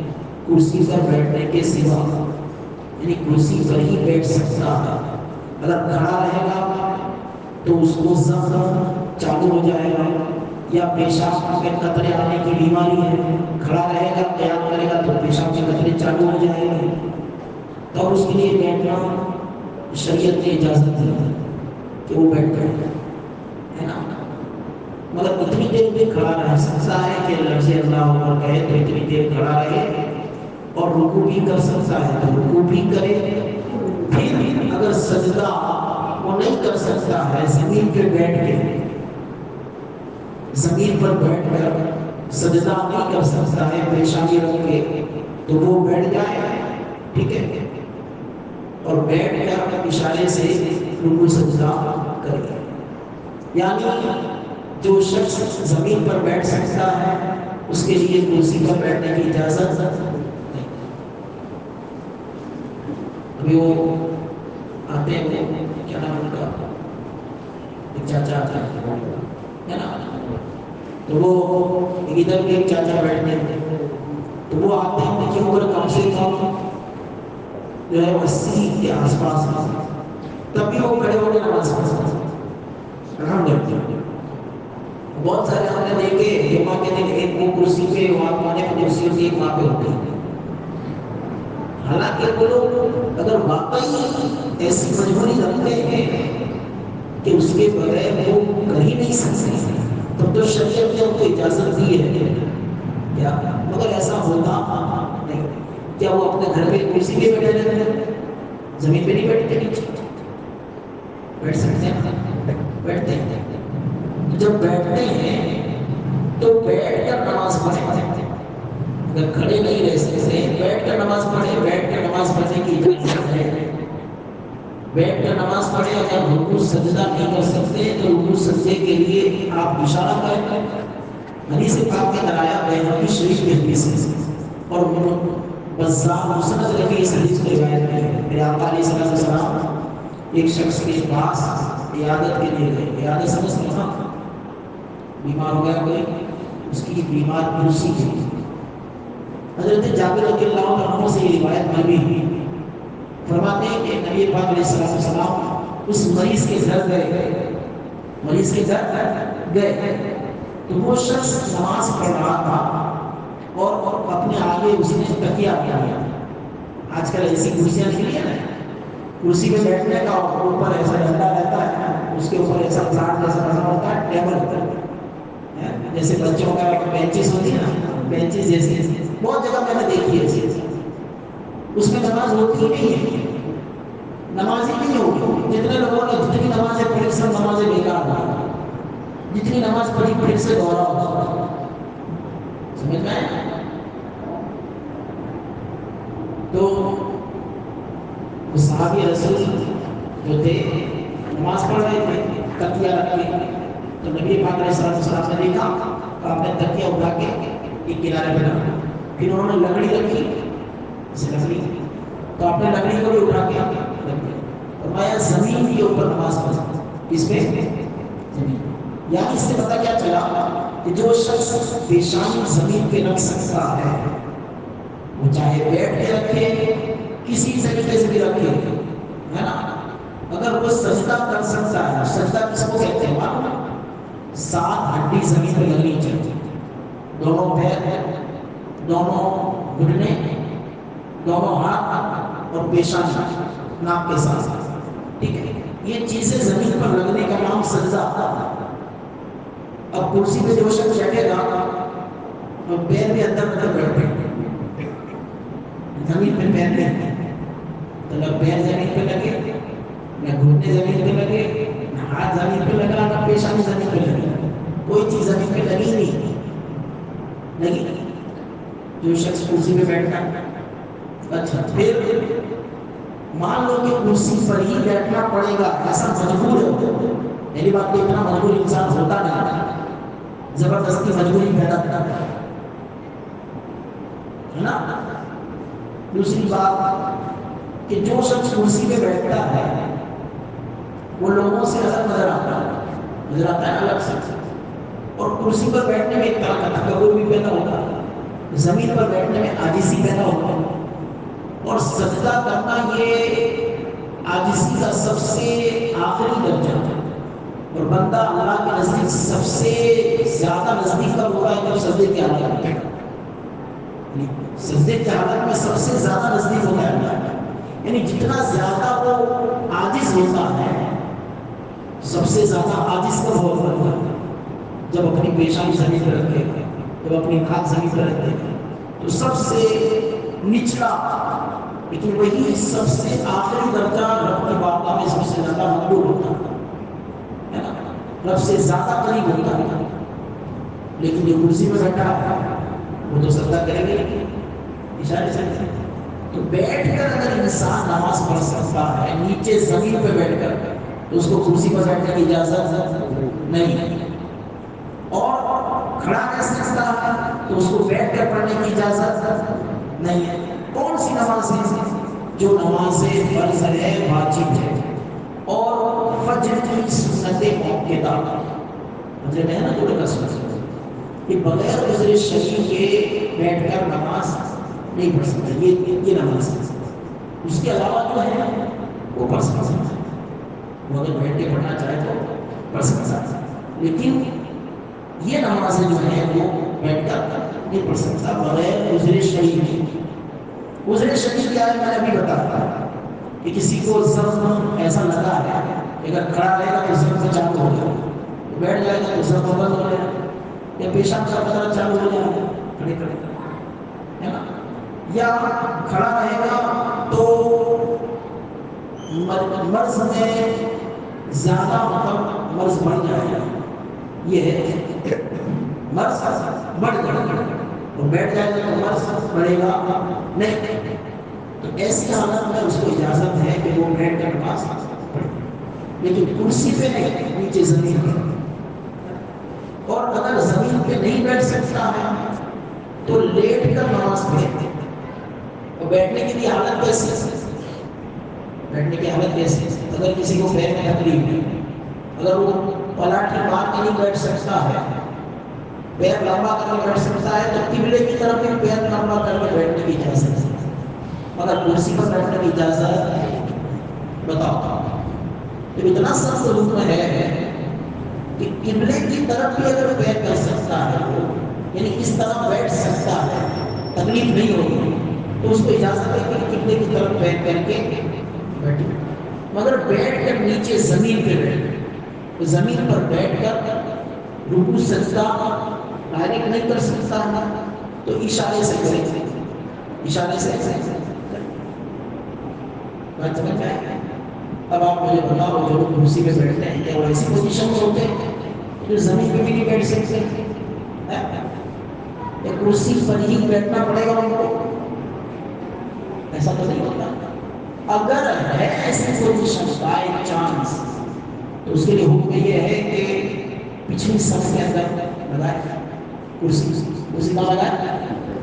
Speaker 1: کرسی پر بیٹھنے کے سوا، یعنی کرسی پر ہی بیٹھ سکتا ہے۔ اگر کھڑا رہے گا تو اس کو زخم چالو ہو جائے گا، یا پیشاب کے قطرے آنے کی بیماری ہے، کھڑا رہے گا قیام کرے گا تو پیشاب کے قطرے چالو ہو جائے گا، تو اس کے لیے بیٹھنا شریعت نے اجازت دی کہ وہ بیٹھ جائے، ہے نا؟ مگر اتنی دیر بھی کھڑا رہ سکتا ہے کہ لفظ اللہ اکبر کہے تو اتنی دیر کھڑا رہے، اور رکوع بھی کر سکتا ہے تو رکوع بھی کرے۔ پھر اگر سجدہ وہ نہیں کر سکتا ہے، زمین پہ بیٹھ کے، زمین پر بیٹھ کر سجدہ نہیں کر سکتا ہے پیشانی رکھ کے، تو وہ بیٹھ جائے، ٹھیک ہے، اور بیٹھ کر اشارے سے رکوع سجدہ کرے۔ یعنی جو شخص زمین پر بیٹھ سکتا ہے اس کے لیے کرسی پر بیٹھنے کی اجازت نہیں۔ ابھی وہ آتے ہیں، کیا نام ان کا، ایک چاچا آتا ہے نا، تو وہ ادھر بھی ایک چاچا بیٹھتے ہیں، تو وہ آتے ہیں کہ عمر کم سے کم جو ہے 80 کے آس پاس، تب بھی وہ کھڑے ہو کے نماز پڑھتے ہیں۔ بہت سارے ہم نے دیکھے جمعہ کے دن ایک وہ کرسی پہ، وہاں پانے پہ کرسی ہوتی ہے، وہاں پہ ہوتی ہے۔ حالانکہ وہ لوگ اگر واقعی ایسی مجبوری رکھتے ہیں کہ اس کے بغیر وہ کر ہی نہیں سکتے، تب تو شریعت نے ان کو اجازت دی ہے کیا، مگر ایسا ہوتا نہیں۔ کیا وہ اپنے گھر پہ کرسی پہ بیٹھے رہتے ہیں، زمین پہ نہیں بیٹھتے؟ نیچے بیٹھ سکتے ہیں، بیٹھتے ہیں۔ جب بیٹھتے ہیں تو بیٹھ کر نماز پڑھیں، اگر کھڑے نہیں رہ سکتے بیٹھ کر نماز پڑھیں، بیٹھ کر نماز پڑھنے کی اجازت ہے، بیٹھ کر نماز پڑھیں۔ اگر رکوع سجدہ نہیں کر سکتے تو رکوع سجدے کے لیے آپ اشارہ کریں۔ حدیث پاک میں آیا بیہقی شریف کی حدیث ہے، اور بزار مسند رفیع اس حدیث کو روایت کی ہے۔ میرے آقا علیہ الصلوۃ والسلام ایک شخص کے پاس عیادت کے لیے گئے، عیادت سمجھتے ہیں، بیمار ہو گیا کوئی، اس کی بیمار کرسی تھی۔ حضرت جابر رضی اللہ عنہ سے یہ روایت مروی ہوئی، فرماتے ہیں کہ نبی پاک علیہ السلام اس مریض کے گھر گئے، مریض کے گھر گئے تو وہ شخص نماز پڑھ رہا تھا اور اپنے آگے اس نے تکیہ کیا۔ آج کل ایسی کرسیاں نکلی ہیں نا، کرسی پہ بیٹھنے کا اوپر ایسا ڈنڈا رہتا ہے، اس کے اوپر ایسا پلاٹ جیسا بنا ہوتا ہے، ٹیبل ہوتا ہے، جیسے بچوں کا بینچز ہوتی ہے نا، بینچز جیسے بہت جگہ میں نے دیکھی ہے ایسی، اس میں نماز ہوتی ہی نہیں ہے، نماز ہی نہیں ہوتی۔ جتنے لوگوں نے جتنی نمازیں پڑھی سب نمازیں بیکار ہوئی، جتنی نماز پڑھی پھر سے دوہرا ہو، سمجھ میں آیا؟ تو صحابی رسول جو تھے نماز پڑھ رہے تھے تکیہ رکھ کے، تو نبی پاک علیہ السلام نے دیکھا تو آپ نے تکیہ اٹھا کے ایک کنارے پہ رکھا، پھر انہوں نے لکڑی رکھی، اسے لکڑی، تو آپ نے لکڑی کو بھی اٹھا کے رکھ دیا، فرمایا زمین کے اوپر نماز پڑھ، اس پہ زمین۔ یعنی اس سے پتہ کیا چلا کہ جو شخص پیشانی زمین پہ رکھ سکتا ہے وہ چاہے بیٹھ کے رکھے کسی طریقے سے بھی رکھے، ہے نا. اگر وہ سجدہ کر سکتا ہے، سجدہ کس کو کہتے ہیں معلوم؟ 7 ہڈی زمین پہ لگنی چاہیے، دونوں پیر، دونوں گھٹنے، دونوں ہاتھ اور پیشانی ناک کے ساتھ، ٹھیک ہے. یہ چیزیں زمین پر لگنے کا نام سجدہ آتا ہے. اب کرسی پہ جو شخص بیٹھے گا تو پیر بھی اندر بیٹھے، زمین پہ پیر نہیں، تو نہ پیر زمین پہ لگے، نہ گھٹنے زمین پہ لگے، نہ ہاتھ زمین پہ لگا، نہ پیشانی زمین پہ لگی، کوئی چیز زمین پہ لگی نہیں لگی. جو شخص کرسی پہ بیٹھتا ہے، اچھا پھر مان لو کہ کرسی پر ہی بیٹھنا پڑے گا، ایسا مجبور ہے. میری بات کہ اتنا مجبور انسان ہوتا نہیں، زبردستی مجبوری پیدا کرتا ہے نا. دوسری بات کہ جو شخص کرسی پہ بیٹھتا ہے وہ لوگوں سے الگ نظر آتا ہے الگ سے. اور کرسی پر بیٹھنے میں ایک طرح کا تکبر بھی پیدا ہوتا ہے، زمین پر بیٹھنے میں عاجزی پیدا ہوتا ہے. اور سجدہ کرنا یہ عاجزی کا سب سے آخری درجہ ہے. اور بندہ اللہ کے نزدیک سب سے زیادہ نزدیک کب ہوتا ہے؟ جب سجدے کی حالت میں، سجدے کی حالت میں سب سے زیادہ نزدیک ہوتا ہے اللہ. یعنی جتنا زیادہ وہ عاجز ہوتا ہے، سب سے زیادہ عاجز کب ہوتا ہے؟ جب اپنی پیشانی زمین پر رکھے، جب اپنی ناک زمین پر رکھے، تو سب سے نچلا، لیکن وہی سب سے آخری درجہ رب کی بارگاہ میں سب سے زیادہ مقبول ہوتا ہے نا، رب سے زیادہ قریب ہوتا ہے. لیکن جو کرسی میں بیٹھا ہے وہ تو سجدہ کرے گا اشارے سے. تو بیٹھ کر اگر انسان نماز پڑھ سکتا ہے نیچے زمین پہ بیٹھ کر، تو اس کو کرسی پر بیٹھنے کی اجازت نہیں. اور کھڑا رہ سکتا ہے تو اس کو بیٹھ کر پڑھنے کی اجازت نہیں ہے. کون سی نماز ہے؟ جو نماز فرض ہے، واجب ہے، اور فجر کی سنت موقعہ. فجر ہے نا جو کا سنت، کہ بغیر عذر شرعی کے بیٹھ کر نماز نہیں پڑھ سکتا. یہ نماز ہے. اس کے علاوہ جو ہے وہ پڑھ سکتا ہے، وہ اگر بیٹھ کے پڑھنا چاہے تو پڑھ سکتا ہے. لیکن یہ نمازیں جو ہیں وہ بیٹھ کر نہیں پڑھ سکتا بغیر عذر شرعی کے. عذر شرعی کیا ہے میں نے ابھی بتایا کہ کسی کو زخم ایسا لگا ہے کہ اگر کھڑا رہے گا تو زخم چالو ہو جائے گا، بیٹھ جائے گا تو زخم بند ہو جائے گا، یا پیشاب کا قطرہ چالو ہو جائے گا کھڑے کھڑے، ہے نا. یا کھڑا رہے گا تو مرض میں زیادہ مرض بڑھ جائے گا. یہ ہے مرض بڑھ جائے گا، اور بیٹھ جائے گا تو مرض بڑھے گا نہیں. تو ایسی حالت میں اس کو اجازت ہے کہ وہ بیٹھ کر نماز پڑھے، لیکن کرسی پہ نہیں، نیچے زمین پہ. اور اگر زمین پہ نہیں بیٹھ سکتا ہے تو لیٹ کر نماز پڑھے. اور بیٹھنے کی حالت کیسی ہے؟ بیٹھنے کی حالت کیسی ہے؟ اگر کسی کو پیر میں تکلیف ہے، اگر وہ پلٹ کے مار کے نہیں بیٹھ سکتا ہے، پیر لمبا کر کے بیٹھ سکتا ہے، تو قبلے کی طرف بھی پیر لمبا کر کے بیٹھنے کی اجازت ہے. مگر کرسی پر بیٹھنے کی اجازت بتاؤ. تو اتنا سخت حکم ہے کہ قبلے کی طرف بھی اگر پیر کر سکتا ہے وہ، یعنی اس طرح بیٹھ سکتا ہے، تکلیف نہیں ہوگی، تو اس کو اجازت ہے کہ قبلے کی طرف پیر کر کے بیٹھے. مگر بیٹھ کر نیچے زمین پہ بیٹھے، تو زمین پر بیٹھ کر رکوع سجدہ ڈائریکٹ نہیں کر سکتا ہے، تو اشارے سے کرے، اشارے سے بات سمجھ آئے. اب آپ مجھے بتاؤ جو لوگ کرسی پہ بیٹھتے ہیں کیا وہ ایسی پوزیشن میں ہوتے ہیں جو زمین پہ بھی نہیں بیٹھ سکتے؟ یا کرسی پر ہی بیٹھنا پڑے گا ان کو؟ ایسا تو نہیں ہوتا. اگر ہے ایسی پوزیشن بائی چانس، تو اس کے لیے حکم یہ ہے کہ پچھلی صف کے اندر لگائے کرسی کا لگائے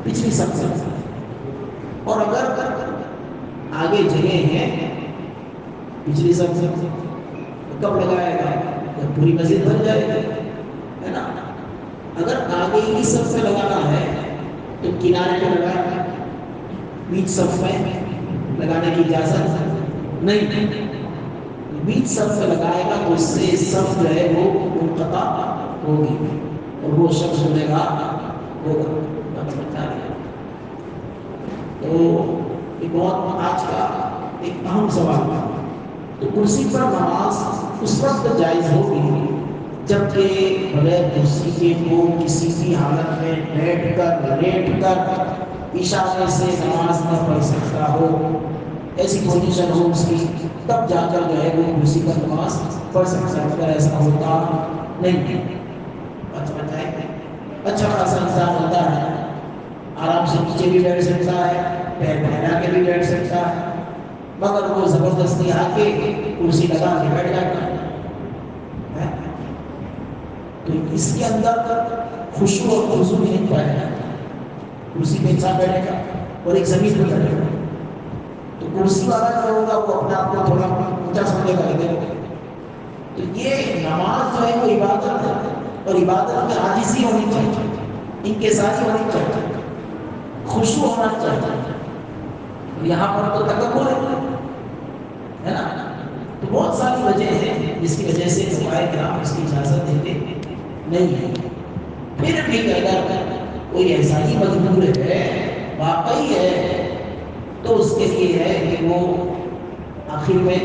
Speaker 1: پچھلی صف سے. اور اگر آگے جگہ ہیں پچھلی صف سے، کب لگائے گا؟ جب پوری مسجد بن جائے گی، ہے نا. اگر آگے ہی صف پہ لگانا ہے تو کنارے پہ لگائے، بیچ صف میں لگانے کی اجازت نہیں، بیچ صف پہ لگائے گا تو اس سے صف جو ہے وہ منقطع ہوگی اور وہ شخص گنہگار ہوگا۔ تو یہ بہت آج کا ایک اہم سوال تھا۔ تو کرسی پر نماز اس وقت جائز ہوگی جبکہ بغیر کرسی کے وہ کسی بھی حالت میں بیٹھ کر لیٹ کر اشارے سے نماز نہ پڑھ سکتا ہو، ایسی پوزیشن ہو اس کی، تب جا کر جو ہے وہ کرسی پر نماز پڑھ سکتا ہے، اگر ایسا ہوتا نہیں۔ اچھا خاصا انسان ہوتا ہے، آرام سے نیچے بھی بیٹھ سکتا ہے، پیر پھیلا کے بھی بیٹھ سکتا ہے، مگر وہ زبردستی آ کے کرسی لگا کے بیٹھ جاتا ہے۔ تو اس کے اندر خشوع اور خضوع نہیں پایا جاتا۔ کرسی پہ انسان بیٹھے گا اور ایک زمین پہ بیٹھے گا تو کرسی والا جو ہوگا وہ اپنے آپ کو تھوڑا اونچا سمجھے گا ادھر۔ تو یہ نماز جو ہے وہ عبادت ہے، اور عبادت میں عاجزی ہونی چاہیے، انکساری ہونی چاہیے، خشوع ہونا چاہیے۔ یہاں پر تو تکبر ہے نا، تو بہت ساری وجہ ہے جس کی وجہ سے فقہائے کرام اس کی اجازت دیتے نہیں ہے۔ پھر بھی اگر کوئی ایسا ہی مجبور ہے، واقعی ہے، تو اس کے لیے ہے کہ وہ آخر میں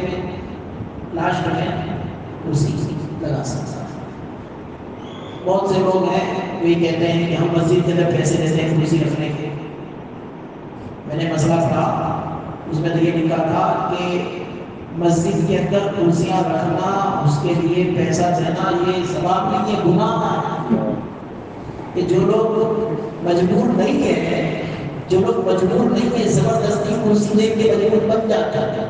Speaker 1: لاسٹ میں کرسی لگا سکتا ہے۔ بہت سے لوگ ہیں وہ یہ کہتے ہیں کہ ہم مسجد کے اندر پیسے دیتے ہیں کرسی رکھنے کے۔ میں نے مسئلہ پڑھا، اس میں تو یہ لکھا تھا کہ مسجد کے اندر کرسیاں رکھنا، اس کے لیے پیسہ دینا، یہ ثواب نہیں، یہ گناہ ہے۔ کہ جو لوگ مجبور نہیں ہے، جو لوگ مجبور نہیں ہے، زبردستی کرسی دے کے مجبور بن جاتا ہے،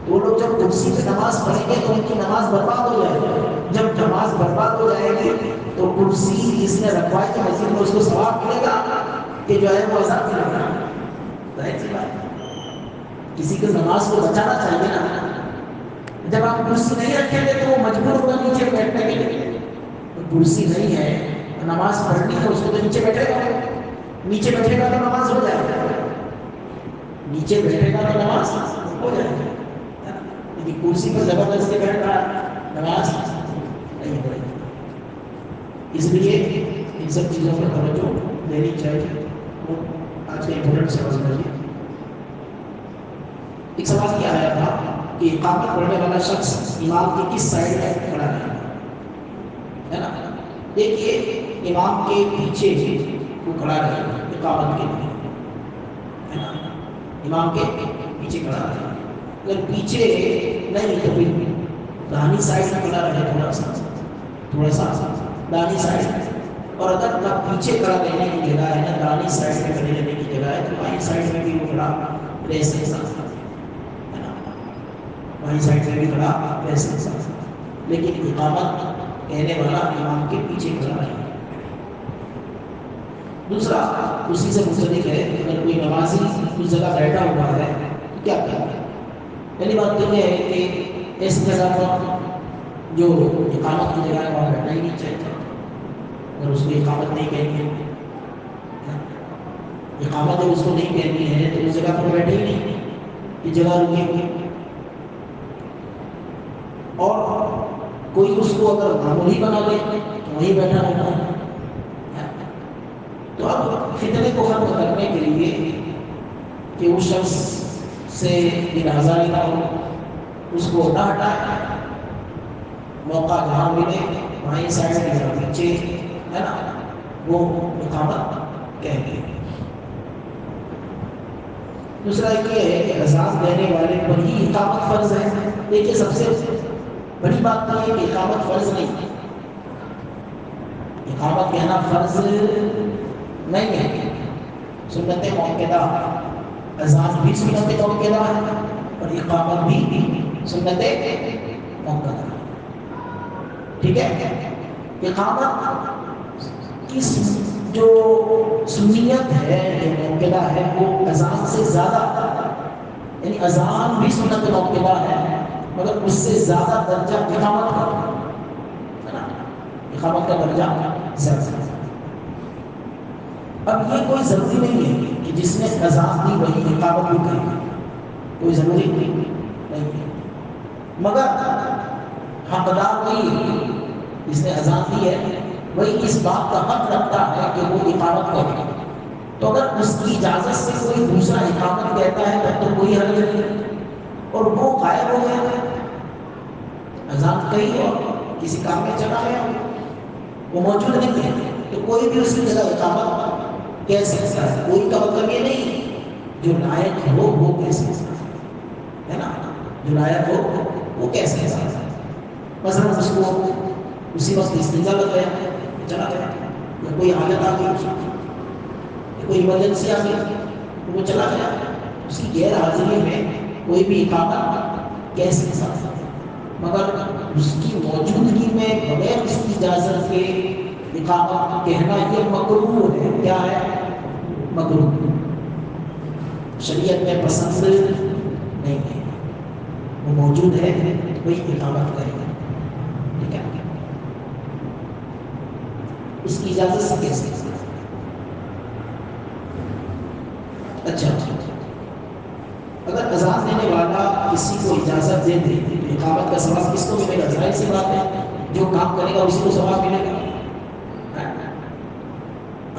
Speaker 1: وہ لوگ جب کرسی پہ نماز پڑھیں گے تو ان کی نماز برباد ہو جائے گی۔ جب نماز برباد ہو جائے گی تو کرسی جس نے رکھوائی تو مسجد میں اس کو ثواب ملے گا کہ جو ہے وہ عذاب ملے گا۔ ظاہر سی بات ہے، کسی کو نماز کو بچانا چاہیے نا۔ جب آپ کرسی نہیں رکھیں گے تو وہ مجبور ہوگا نیچے بیٹھنے کے لیے۔ کرسی نہیں ہے، نماز پڑھنی ہے، اس کو تو نیچے بیٹھے گا، نیچے بیٹھے گا تو نماز ہو جائے گا، نیچے بیٹھے گا تو نماز ہو جائے گا۔ لیکن کرسی پر زبردستی بیٹھ رہا، نماز نہیں پڑے گی۔ اس لیے ان سب چیزوں پر توجہ دینی چاہیے۔ آج کا امپورٹنٹ سوال سمجھیے۔ ایک سوال کیا آیا تھا کہ اقامت پڑھنے والا شخص امام کے کس سائڈ میں کھڑا ہے نا؟ دیکھیے، امام کے پیچھے وہ کھڑا رہے اقامت کے لیے، ہے نا، امام کے پیچھے کھڑا رہے۔ اگر پیچھے نہیں تو پھر داہنی سائڈ میں کھڑا رہے، تھوڑا سا داہنی سائڈ۔ اور اگر نہ پیچھے کھڑا رہنے کی جگہ ہے، نہ داہنی سائڈ میں کھڑے رہنے کی جگہ ہے، تو بائیں سائڈ میں بھی وہ کھڑا رہ سکتا ہے نا، بائیں سائڈ میں بھی کھڑا رہ سکتا ہے، لیکن اقامت کہنے والا امام کے پیچھے کھڑا رہے۔ دوسرا اسی سے مختلف ہے، اگر کوئی نمازی اس جگہ بیٹھا ہوا ہے تو کیا کرے؟ پہلی بات تو یہ ہے کہ اس جگہ پر جو اقامت کی جگہ ہے وہاں بیٹھنا ہی نہیں چاہیے۔ اگر اس کو اقامت نہیں کہنی ہے، اقامت اس کو نہیں کہنی ہے تو اس جگہ پر بیٹھے ہی نہیں، یہ جگہ رکے ہوئے۔ اور کوئی اس کو اگر معمولی بنا لے تو وہیں بیٹھا رہنا ہے۔ تو اب فتنے کو ختم کرنے کے لیے کہ اس شخص سے انحصاری نہ ہو، اس کو نہ ہٹائے، موقع جہاں ملے وہیں سائڈ کے پیچھے ہے نا وہ اقامت کہتے ہیں۔ دوسرا یہ ہے کہ اذان دینے والے پر ہی اقامت فرض ہے۔ دیکھیے، سب سے بڑی بات تو یہ کہ اقامت فرض نہیں ہے، اقامت کہنا فرض نہیں ہے، سنت مؤکدہ، اذان بھی سنت مؤکدہ ہے اور اقامت بھی سنت مؤکدہ ہے۔ ٹھیک ہے، اقامت کی جو سنیت ہے، جو مؤکدہ ہے، وہ اذان سے زیادہ، یعنی اذان بھی سنت مؤکدہ ہے مگر اس سے زیادہ درجہ اقامت کا ہے نا، اقامت کا درجہ زیادہ ہے۔ اب یہ کوئی ضروری نہیں ہے کہ جس نے اذان دی وہی اقامت بھی کرے، کوئی ضروری نہیں ہے، مگر حقدار وہی ہے، جس نے اذان دی ہے وہی اس بات کا حق رکھتا ہے کہ وہ اقامت کرے۔ تو اگر اس کی اجازت سے کوئی دوسرا اقامت کہتا ہے تب تو کوئی حرج نہیں، اور وہ غائب ہو گیا، اذان کہی اور کسی کام میں چلا گیا، وہ موجود نہیں ہے، تو کوئی بھی اس کی جگہ اقامت کہہ سکتا ہے۔ کوئی کا مطلب یہ نہیں، جو لائق ہو وہ کہہ سکتا ہے نا، جو لائق ہو وہ کہہ سکتا ہے۔ مثلا اس کو اسی وقت استنجا لگ گیا، چلا گیا، یا کوئی حاجت آ گئی، یا کوئی ایمرجنسی آ گئی تو وہ چلا گیا، اس کی غیر حاضری میں کوئی بھی اقامت کہہ سکتا ہے، مگر اس کی موجودگی میں بغیر اس کی اجازت کے اقامت کہنا یہ مکروہ ہے۔ کیا ہے؟ مکروہ، شریعت میں پسند نہیں ہے۔ وہ موجود ہے وہی اقامت کرے گا، ٹھیک ہے، اس کی اجازت سے کیسے؟ اچھا، اگر اذان دینے والا کسی کو اجازت دے دے تو اقامت کا ثواب کس کو ملے گا؟ ظاہر سی بات ہے جو کام کرے گا اسی کو ثواب ملے گا۔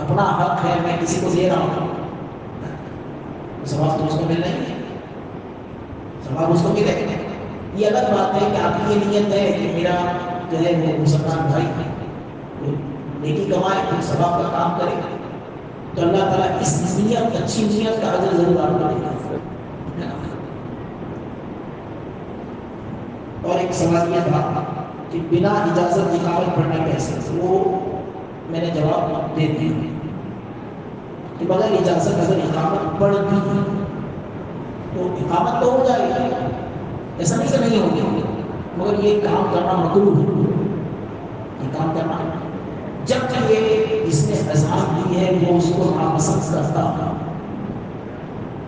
Speaker 1: اپنا حق ہے، میں کسی کو دے رہا ہوں، ثواب تو اس کو ملنا ہی ہے، ثواب اس کو ملے گا۔ یہ الگ بات ہے کہ آپ کی یہ نیت ہے کہ میرا جو ہے وہ مسلمان بھائی نیکی کمائے، ثواب کا کام کرے، تو اللہ تعالیٰ اس نیت، اچھی نیت کا اجر ضرور آپ کو دے گا۔ اور ایک سوال یہ تھا کہ بنا اجازت اقامت پڑھنا کیسے؟ وہ میں نے جواب دے دیا کہ بغیر اجازت اگر اقامت پڑھ دی تو اقامت تو ہو جائے گی، ایسا نہیں کہ نہیں ہوگی، مگر یہ کام کرنا مکروہ ہے۔ یہ کام کرنا جب کہ یہ جس نے اذان دی ہے وہ اس کو ناپسند کرتا،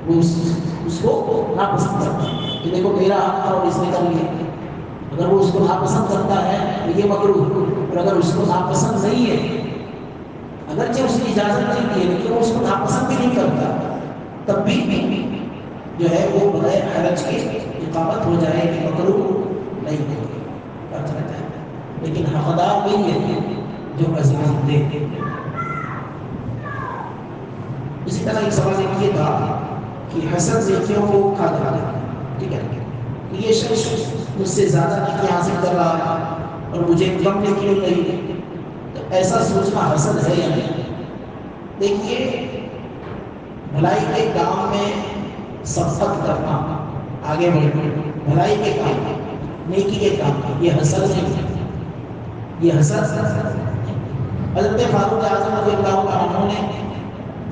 Speaker 1: وہ اس کو ناپسند کرتا کہ دیکھو میرا حق تھا اور اس نے کر لیا، اگر وہ اس کو ناپسند کرتا ہے تو یہ مکروہ ہے۔ اور اگر اس کو ناپسند نہیں ہے، اگرچہ اس کی اجازت نہیں دی ہے لیکن وہ اس کو ناپسند بھی نہیں کرتا، تب بھی جو ہے وہ بغیر حرج کے اقامت ہو جائے گی، مکروہ نہیں ہوگی، فرق رہتا ہے۔ لیکن حقدار وہی ہے جو اذان دے۔ اسی طرح ایک سوال یہ تھا کہ حسد نیکیوں کو کھا جاتا ہے، ٹھیک ہے، کہ یہ شخص مجھ سے زیادہ نیکی حاصل کر رہا ہے اور مجھے کم نیکی مل رہی ہے، تو ایسا سوچنا حسد ہے یا نہیں؟ دیکھیے، بھلائی کے کام میں سبقت کرنا، آگے بڑھنا، بھلائی کے کام، نیکی کے کام، یہ حسد نہیں ہے، یہ حسد۔ حضرت فاروق اعظم رضی اللہ عنہ نے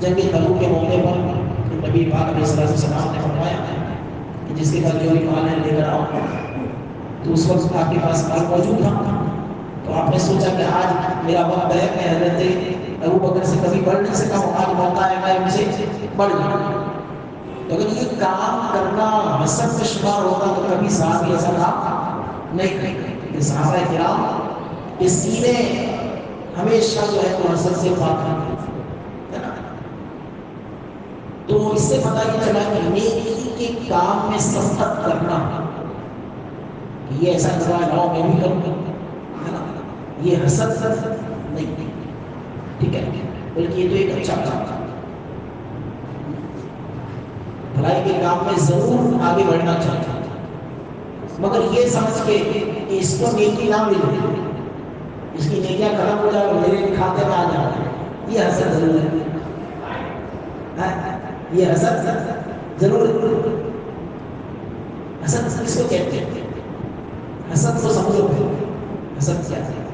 Speaker 1: جنگ تبوک کے موقع پر نبی پاک علیہ السلام نے فرمایا کہ جس کے پاس جو بھی مال ہے لے کر آؤ، تو اس وقت آپ کے پاس مال موجود تھا، تو آپ نے سوچا کہ آج میرا وقت ہے، میں حضرت ابو بکر سے کبھی بڑھ نہیں سکا ہوں، آج موقع ہے میں ان سے بڑھ جاؤں۔ لیکن یہ کام کرنا حسد سے شمار ہوتا تو کبھی صحابی ایسا کام نہیں کرتے۔ صحابہ کرام کے سینے ہمیشہ جو ہے وہ حسد سے پاک ہے نا۔ تو اس سے پتہ یہ چلا کہ نیکی کے کام میں سبقت کرنا، یہ ایسا کرا لاؤ میں بھی کروں ہے نا، یہ حسد نہیں، ٹھیک ہے، بلکہ یہ تو ایک اچھا کام تھا۔ بھلائی کے کام میں ضرور آگے بڑھنا چاہتا، مگر یہ سمجھ کے کہ اس کو نیکی نہ ملے، اس کی نیکیاں ختم ہو جائے اور میرے کھاتے میں آ جائے، یہ حسد ضرور ہے، یہ حسد ضرور ہے۔ حسد کس کو کہتے ہیں؟ حسد کو سمجھو پہلے، حسد کیا ہے؟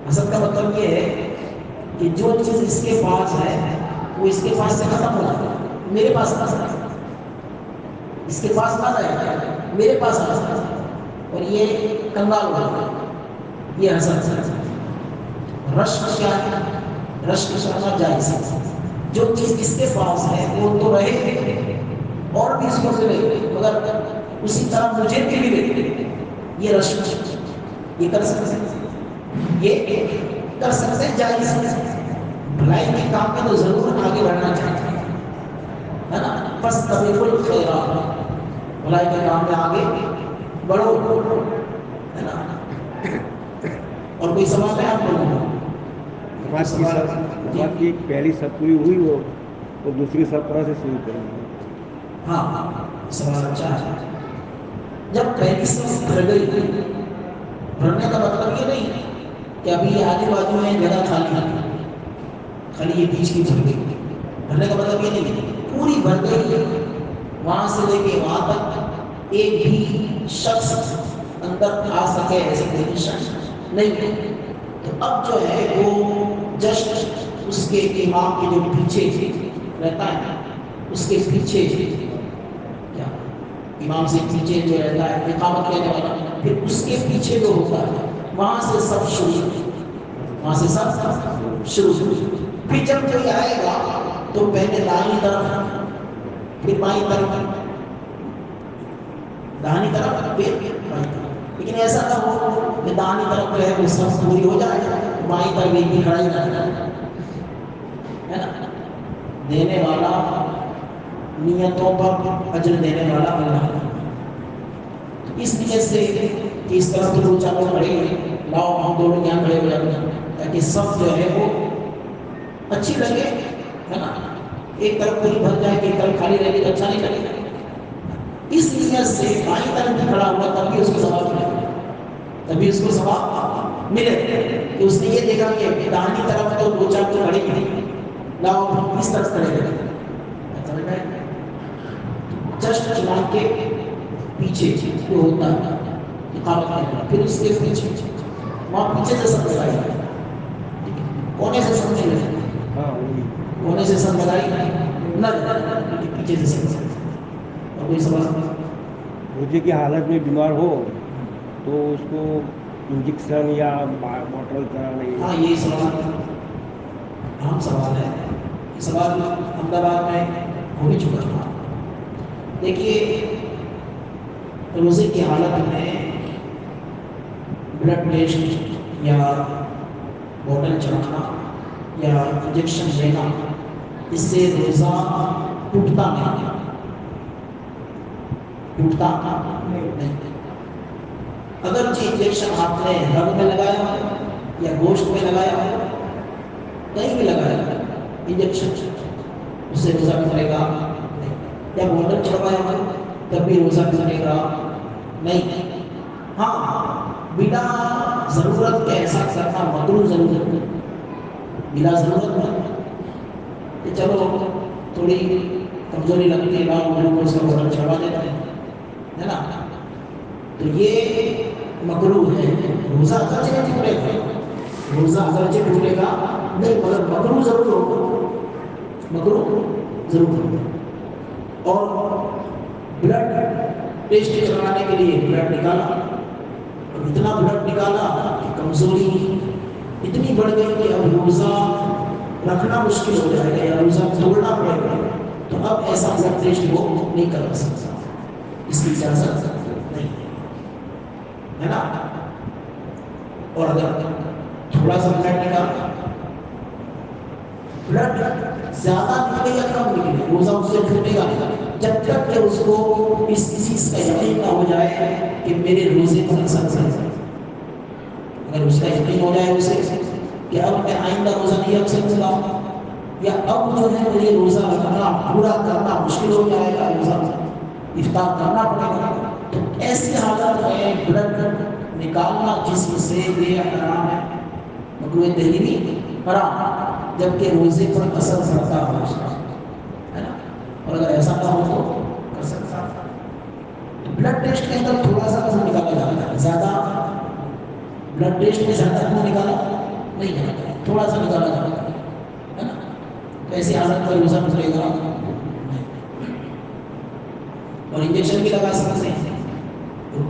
Speaker 1: حسد کا مطلب یہ ہے کہ جو چیز اس کے پاس ہے وہ اس کے پاس سے ختم ہو جائے، میرے پاس نہ رہے، اس کے پاس نہ رہے، میرے پاس آ جائے، اور یہ کنگال ہو جائے، یہ حسد ہے۔ رشک کیا ہے؟ رشک کرنا جائز ہے، جو چیز اس کے پاس ہے وہ تو رہے اور بھی اس کو ملے، مگر اسی طرح مجھے بھی ملے، یہ رشک، یہ کر سکتے ہیں، یہ کر سکتے ہیں، جائز ہے، بھلائی کے کام میں تو ضرور آگے بڑھنا چاہتے ہیں، ہے نا، فاستبقوا الخیرات، بھلائی کے کام میں آگے بڑھو، ہے نا۔ اور کوئی سوال ہے آپ لوگوں کو؟
Speaker 2: نماز کی پہلی سب پوری ہوئی وہ دوسری سب طرح سے شروع کریں گے۔
Speaker 1: ہاں، سوال اچھا ہے۔ جب پہلی صف بھر گئی، بھرنے کا مطلب یہ نہیں کہ ابھی آجو بازو میں جگہ خالی یہ بیچ کی بھر گئی، بھرنے کا مطلب یہ نہیں ہے پوری بھر گئی، وہاں سے لے کے وہاں تک ایک بھی شخص اندر آ سکے ایسے کوئی شخص نہیں۔ تو اب جو ہے وہ جسٹ اس کے امام کے جو پیچھے رہتا ہے، اس کے پیچھے کیا امام سے پیچھے جو رہتا ہے اقامت کہنے والا، پھر اس کے پیچھے جو ہوتا ہے وہاں سے سب شروع، وہاں سے سب شروع۔ پھر جب کوئی آئے گا تو پہلے دائیں طرف، پھر بائیں طرف، دائیں طرف پھر بائیں طرف، لیکن ایسا نہ ہو کہ دائیں طرف جو ہے وہ سب پوری ہو جائے، بائیں طرف ایک بھی کھڑا ہی نہ جائے، ہے نا۔ دینے والا نیتوں پر اجر دینے والا اللہ ہے۔ اس نیت سے کہ اس طرح کے دو چاروں کھڑے لاؤ ہم دونوں یہاں کھڑے ہو جاتے ہیں تاکہ سب جو ہے وہ اچھی لگے، ہے نا۔ ایک طرف پوری بھر جائے کہ ایک طرف خالی رہے گی تو اچھا نہیں لگے گا۔ اس نیت سے بائیں طرف بھی کھڑا ہوا تب بھی اس کو ثواب ملے گا، تبھی اس کو ثواب ملے کہ اس نے یہ دیکھا کہ داہنی طرف تو دو چار تو کھڑے ہی نہیں، لاؤ ہم اس طرف کھڑے رہے، جسٹ امام کے پیچھے جو ہوتا ہے اقامت کرنا، پھر اس کے پیچھے وہاں پیچھے سے سب لگائی، کونے سے سب نہیں لگائی، کونے سے سب لگائی نہ پیچھے سے سب۔ اور کوئی سوال؟
Speaker 2: روزے کی حالت میں بیمار ہو تو اس کو انجیکشن یا بوٹل کرانے؟
Speaker 1: ہاں، یہ سوال اہم سوال ہے، یہ سوال احمد آباد میں ہو بھی چکا تھا۔ دیکھیے، روزے کی حالت میں بلڈ ٹیسٹ یا بوٹل چڑھانا یا انجیکشن لینا، اس سے روزہ ٹوٹتا نہیں۔ اگرچہ انجیکشن آپ نے رگ میں لگایا ہو یا گوشت میں لگایا ہو، کہیں بھی لگایا انجیکشن، اس سے روزہ ٹوٹے گا نہیں۔ یا بوٹل چڑھوایا ہو تب بھی روزہ ٹوٹے گا نہیں۔ ہاں، بنا ضرورت کے ایسا کرنا مکروہ ضرور ہے، بلا ضرورت نہیں کہ چلو تھوڑی کمزوری لگتی ہے لاؤ گلوکوز کا بوٹل چڑھوا دیتے ہیں، ہے نا، تو یہ مکروہ ہے۔ روزہ اگرچہ نہیں ٹوٹے گا، روزہ اگرچہ ٹوٹے گا نہیں، مگر مکروہ ضرور ہوگا، مکروہ ضرور ہوگا۔ اور بلڈ ٹیسٹ کروانے کے لیے بلڈ نکالا، اور اتنا بلڈ نکالا کہ کمزوری اتنی بڑھ گئی کہ اب روزہ رکھنا مشکل ہو جائے گا یا روزہ توڑنا پڑے گا، تو اب ایسا بلڈ ٹیسٹ وہ نہیں کروا سکتا، اس کی اجازت نہیں ہے نا۔ اور اگر تھوڑا سا بلڈ نکالا، بلڈ زیادہ نکلے یا کم نکلے، روزہ اس سے ٹوٹے گا نہیں جب تک کہ اس کو اس چیز کا یقین نہ ہو جائے کہ میرے روزے پر اثر پڑے گا۔ اگر اس کا یقین ہو جائے اسے کہ اب میں آئندہ روزہ نہیں رکھ سکتا، یا اب جو ہے مجھے روزہ رکھنا پورا کرنا مشکل ہو جائے گا، روزہ افطار کرنا پڑے گا، تو ایسی حالت میں بلڈ نکالنا جسم سے یہ حرام ہے، مکروہ تحریمی حرام، جبکہ روزے پر اثر پڑتا ہے اس کا، ہے نا۔ اور اگر ایسا نہ ہو تو کر سکتا ہے۔ بلڈ ٹیسٹ کے اندر تھوڑا سا خون نکالا جاتا ہے، زیادہ بلڈ ٹیسٹ میں زیادہ خون نکالا نہیں جاتا، تھوڑا سا نکالا جاتا ہے نا، تو ایسی حالت میں روزہ ٹوٹے گا نہیں۔ اور انجیکشن بھی لگا سکتے ہیں،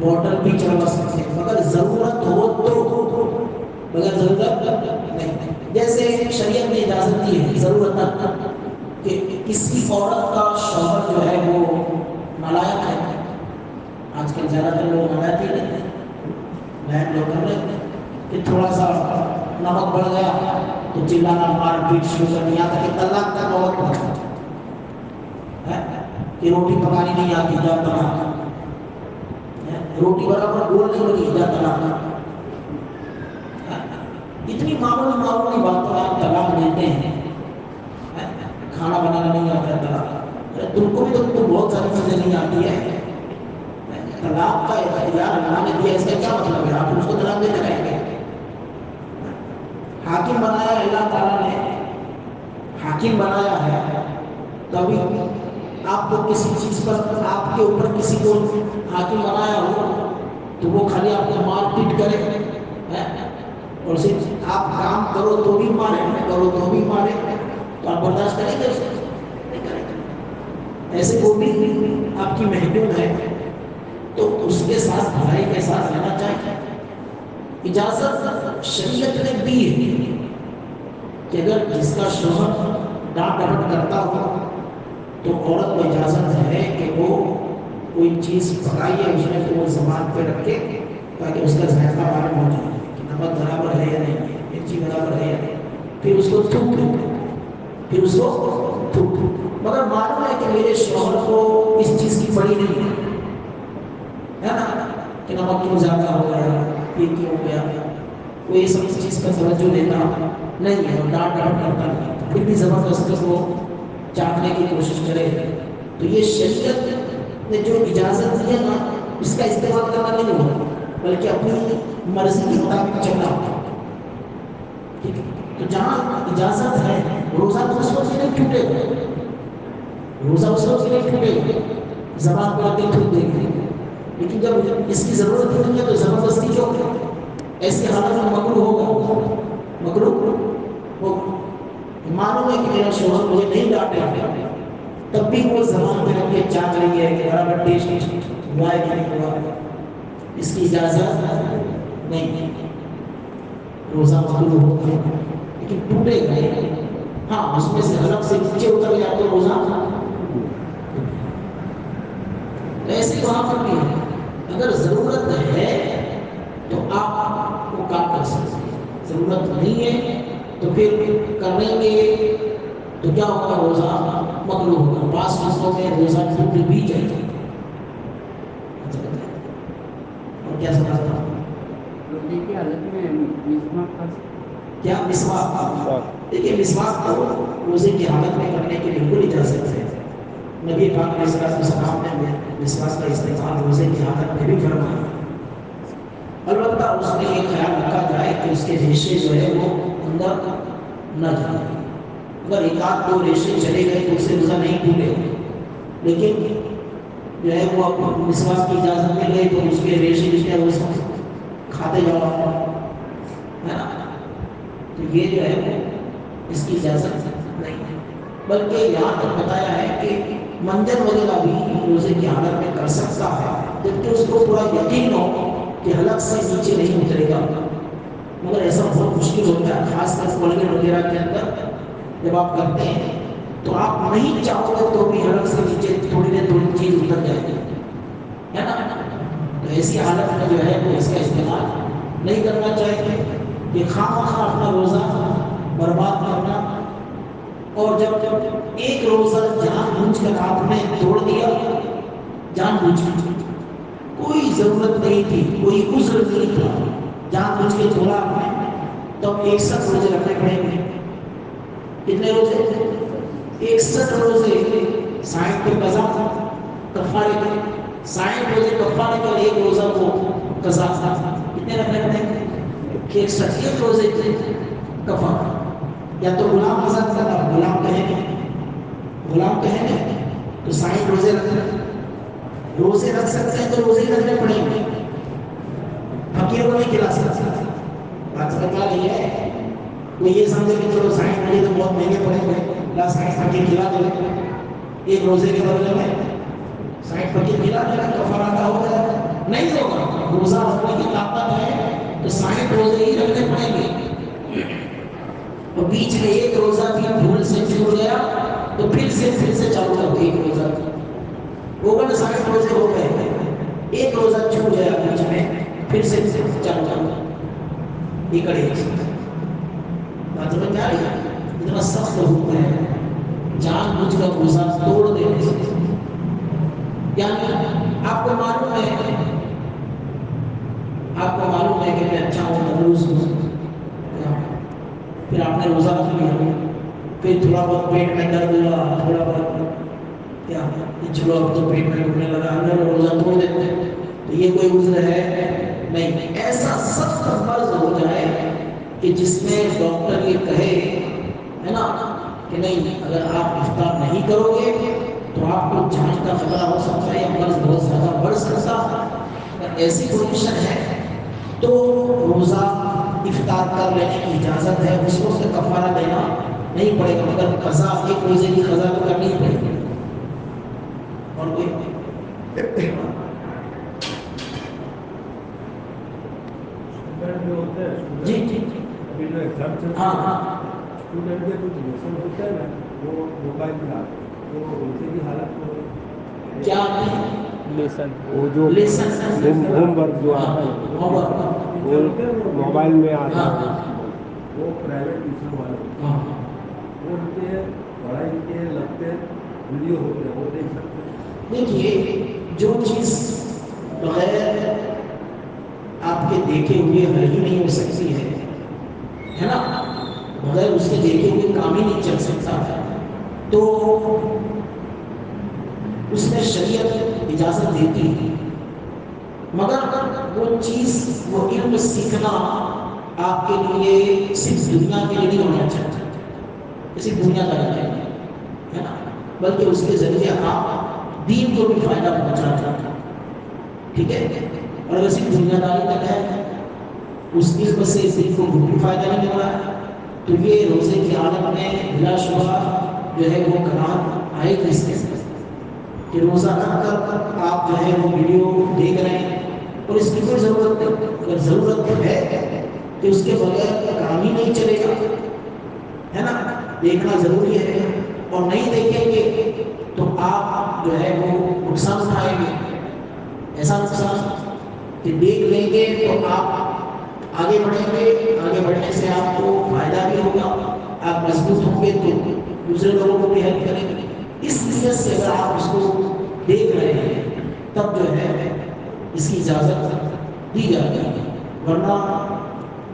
Speaker 1: بوٹل بھی چڑھوا سکتے ہیں، مگر ضرورت ہو تو، مگر ضرورت نہیں۔ جیسے شریعت نے اجازت دی ہے ضرورت نہ کہ کسی عورت کا شوہر جو ہے وہ نالائق ہے، آج کل زیادہ تر لوگ نالائق ہی رہتے ہیں، لائق لوگ کر رہے ہیں کہ تھوڑا سا نمک بڑھ گیا تو چلانا مار پیٹ شروع کر دیا تھا کہ طلاق کا نوبت پہنچا کہ روٹی پکانی نہیں آتی جا بنا، روٹی برابر گول نہیں بنی جا بنا، اتنی معمولی باتوں آپ طلاق دیتے ہیں، کھانا بنانا نہیں آتا ہے طلاق، تم کو بھی تو بہت ساری چیزیں نہیں آتی ہے، طلاق کا اختیار اللہ نے دیا، اس کا کیا مطلب ہے آپ اس کو طلاق دے کریں گے؟ حاکم بنایا اللہ تعالیٰ نے، حاکم بنایا ہے، تو ابھی آپ کو کسی چیز پر آپ کے اوپر کسی کو حاکم بنایا ہو تو وہ خالی آپ کو مار پیٹ کرے اور صرف آپ کام کرو تو بھی مارے، کرو تو بھی مارے، تو آپ برداشت کریں گے؟ نہیں کریں گے۔ ایسے وہ بھی آپ کی محدود ہے تو اس کے ساتھ بھلائی کے ساتھ رہنا چاہیے۔ اجازت شریعت نے دی ہے کہ اگر جس کا شوہر ڈانٹ ڈپٹ کرتا ہو تو عورت کو اجازت ہے کہ وہ کوئی چیز پکائیے اس میں تو وہ زبان پہ رکھے تاکہ اس کا ذائقہ معلوم ہو جائے کہ نمک برابر ہے یا نہیں، مرچی برابر ہے یا نہیں، پھر اس کو تھوک دو، پھر اس کو تھوک دو، مگر معلوم ہے کہ میرے شوہر کو اس چیز کی پڑی نہیں ہے نا کہ نمک کیوں زیادہ ہو گیا، یہ کیوں ہو گیا، وہ یہ سب چیز کا توجہ دیتا نہیں ہے اور ڈانٹ ڈپٹ کرتا نہیں، پھر بھی زبردستی وہ چاٹنے کی کوشش کرے، تو یہ شریعت نے جو اجازت دی ہے نا اس کا استعمال کرنا نہیں ہوگا بلکہ اپنی مرضی کے مطابق چلنا ہوگا، ٹھیک ہے؟ تو جہاں اجازت ہے روزہ تو اس وقت سے نہیں ٹوٹے گا، روزہ اس وقت سے نہیں ٹوٹے گا، زبان پہ آتے ٹوٹ دیں گے، لیکن جب اس کی ضرورت نہیں ہے تو زبردستی کیوں کریں؟ ایسی حالت میں مکروہ ہوگا، مکروہ ہوگا۔ معلوم ہے کہ میرا شوہر مجھے نہیں ڈانٹے تب بھی وہ زبان پہ رکھ کے چاٹ رہی ہے کہ برابر ٹیسٹ ہوا ہے کہ نہیں ہوا، اس کی اجازت نہیں، روزہ مکروہ ہوگا لیکن ٹوٹے گا، ہاں اس میں سے حلق سے نیچے اتر گیا تو روزہ ایسے وہاں پر بھی ہے، اگر ضرورت ہے تو آپ وہ کام کر سکتے ہیں، ضرورت نہیں ہے تو پھر کریں گے تو کیا ہوگا؟ روزہ مکروہ ہوگا، بعض مسئلوں میں روزہ ٹوٹ بھی جائے گا۔ اور کیا سمجھتا ہوں؟
Speaker 3: روزے کی حالت میں مسواک کر سکتے
Speaker 1: کیا مسواک؟ دیکھیے مسواک تو روزے کی حالت میں کرنے کی بالکل اجازت ہے، نبی پاک علیہ السلام نے مسواک کا استعمال روزے کی حالت میں بھی فرمایا، البتہ اس میں یہ خیال رکھا جائے کہ اس کے ریشے جو ہے وہ اندر نہ جائے، اگر ایک آدھ دو ریشے چلے گئے تو اس سے روزہ نہیں ٹوٹے، لیکن جو ہے وہ مسواک کی اجازت مل گئی تو اس کے ریشے جتنے وہ کھاتے جاؤ ہے نا، تو یہ جو ہے اس کی اجازت نہیں ہے، بلکہ یہاں تک بتایا ہے کہ منجن وغیرہ بھی روزے کی حالت میں کر سکتا ہے جبکہ اس کو پورا یقین ہو کہ حلق سے نیچے نہیں اترے گا، مگر ایسا بہت مشکل ہوتا ہے، خاص کر کولگے وغیرہ کے اندر جب آپ کرتے ہیں تو آپ نہیں چاہو گے تو بھی حلق سے نیچے تھوڑی دیر تھوڑی چیز اتر جائے گی، ہے نا، تو ایسی حالت میں جو ہے وہ اس کا استعمال نہیں کرنا چاہیے، یہ خواہ اپنا روزہ برباد کرنا، اور جب ایک روزہ جان بوجھ کر آپ نے توڑ دیا، جان بوجھ کر، کوئی ضرورت نہیں تھی، کوئی عذر نہیں تھا، جان بوجھ کے توڑا آپ نے، تو 61 روزے رکھنے پڑیں گے، کتنے روزے؟ 61 روزے، 60 پہ قضا کفارے کے، 60 روزے کفارے کا، ایک روزہ وہ قضا تھا، کتنے رکھنے پڑیں گے؟ 61 روزے کفارہ، یا تو غلام آزاد کرنا، غلام کہیں گے تو 60 روزے رکھنا، روزے رکھ سکتے ہیں تو روزے ہی رکھنے پڑیں گے، فقیر کو نہیں کھلا سکتے، بات سمجھ آ رہی ہے؟ وہ یہ سمجھے کہ چلو 60 روزے تو بہت مہنگے پڑیں گے، لا 60 فقیر کھلا دے، ایک روزے کے بدلے میں 60 فقیر کھلا دے، کفارہ ادا ہو جائے، نہیں ہوگا، روزہ رکھنے کی طاقت ہے تو 60 روزے ہی رکھنے پڑیں گے، اور بیچ میں ایک روزہ بھی بھول سے چھوٹ گیا تو پھر سے چالو کر دے، ایک روزہ وہ 60 روزے ہو گئے، ایک روزہ چھوٹ گیا بیچ میں، پھر سے چالو کر دے، بات سمجھ میں آ ہوتا ہے جان بوجھ کر روزہ توڑ دینے سے. یعنی آپ کو معلوم ہے کہ میں اچھا ہوں تندرست ہوں، پھر آپ نے روزہ رکھ لیا، پھر تھوڑا بہت پیٹ میں درد ہوا، تھوڑا بہت کیا چلو اب تو پیٹ میں گھومنے لگا، ہم نے روزہ توڑ دیتے ہیں. تو یہ کوئی عذر ہے نہیں. ایسا سخت مرض ہو جائے کہ جس میں ڈاکٹر یہ کہے ہے نا کہ نہیں اگر آپ افطار نہیں کرو گے تو آپ کو جان کا خطرہ ہو سکتا ہے، یا مرض بہت زیادہ بڑھ سکتا ہے. اگر ایسی کنڈیشن ہے تو روزہ افطار کر لینے کی اجازت ہے، اس کو سے کفارہ دینا نہیں پڑے گا، مگر قضا ایک روزے کی قضا تو کرنی ہی پڑے گی. اور کوئی جی جی
Speaker 4: ابھی جو ایگزام چل
Speaker 1: ہاں
Speaker 4: رہا ہے
Speaker 1: ہاں
Speaker 4: اسٹوڈنٹ کے کچھ لیسن ہوتا ہے نا وہ موبائل کا، تو روزے کی حالت میں
Speaker 1: کیا
Speaker 2: لیسن وہ جو
Speaker 1: لیسن
Speaker 2: ہوم ورک جو آتا ہے
Speaker 1: ہوم ورک
Speaker 2: وہ موبائل میں آتا ہے.
Speaker 4: وہ پرائیویٹ ٹیوشن والے ہوتے
Speaker 1: ہاں.
Speaker 4: ہیں، وہ ان کے پڑھائی کے لگتے ویڈیو ہوتے ہیں، وہ دیکھ سکتے ہیں.
Speaker 1: دیکھیے جو چیز بغیر آپ کے دیکھے ہوئے ہر ہی نہیں ہو سکتی ہے نا، بغیر اس کے دیکھے ہوئے کام ہی نہیں چل سکتا، تو اس میں شریعت اجازت دیتی ہے. مگر وہ چیز وہ علم سیکھنا آپ کے لیے صرف دنیا کے لیے نہیں ہونا چاہیے، صرف دنیا کا نہیں ہے نا، بلکہ اس کے ذریعے آپ دین کو بھی فائدہ پہنچانا چاہتے ہیں. ٹھیک ہے، اور اگر صرف دنیا داری تک ہے اس علم سے دین کو بھی فائدہ نہیں ہو رہا ہے تو یہ روزے کی حالت میں بلا شبہ جو ہے وہ کراہت آئے گی اس کے کہ روزہ رکھ کر آپ جو ہے وہ ویڈیو دیکھ رہے ہیں، اور اس کی کوئی ضرورت نہیں. اگر ضرورت ہے کہ اس کے بغیر کام ہی نہیں چلے گا ہے نا، دیکھنا ضروری ہے، اور نہیں دیکھیں گے تو آپ جو ہے وہ نقصان اٹھائیں گے. ایسا نقصان کہ دیکھ لیں گے تو آپ آگے بڑھیں گے، آگے بڑھنے سے آپ کو فائدہ بھی ہوگا، آپ مضبوط ہوں گے تو دوسرے لوگوں کو بھی ہیلپ کریں گے. اس نیت سے اگر آپ اس کو دیکھ رہے ہیں تب جو ہے اس کی اجازت دی جاتی ہے، ورنہ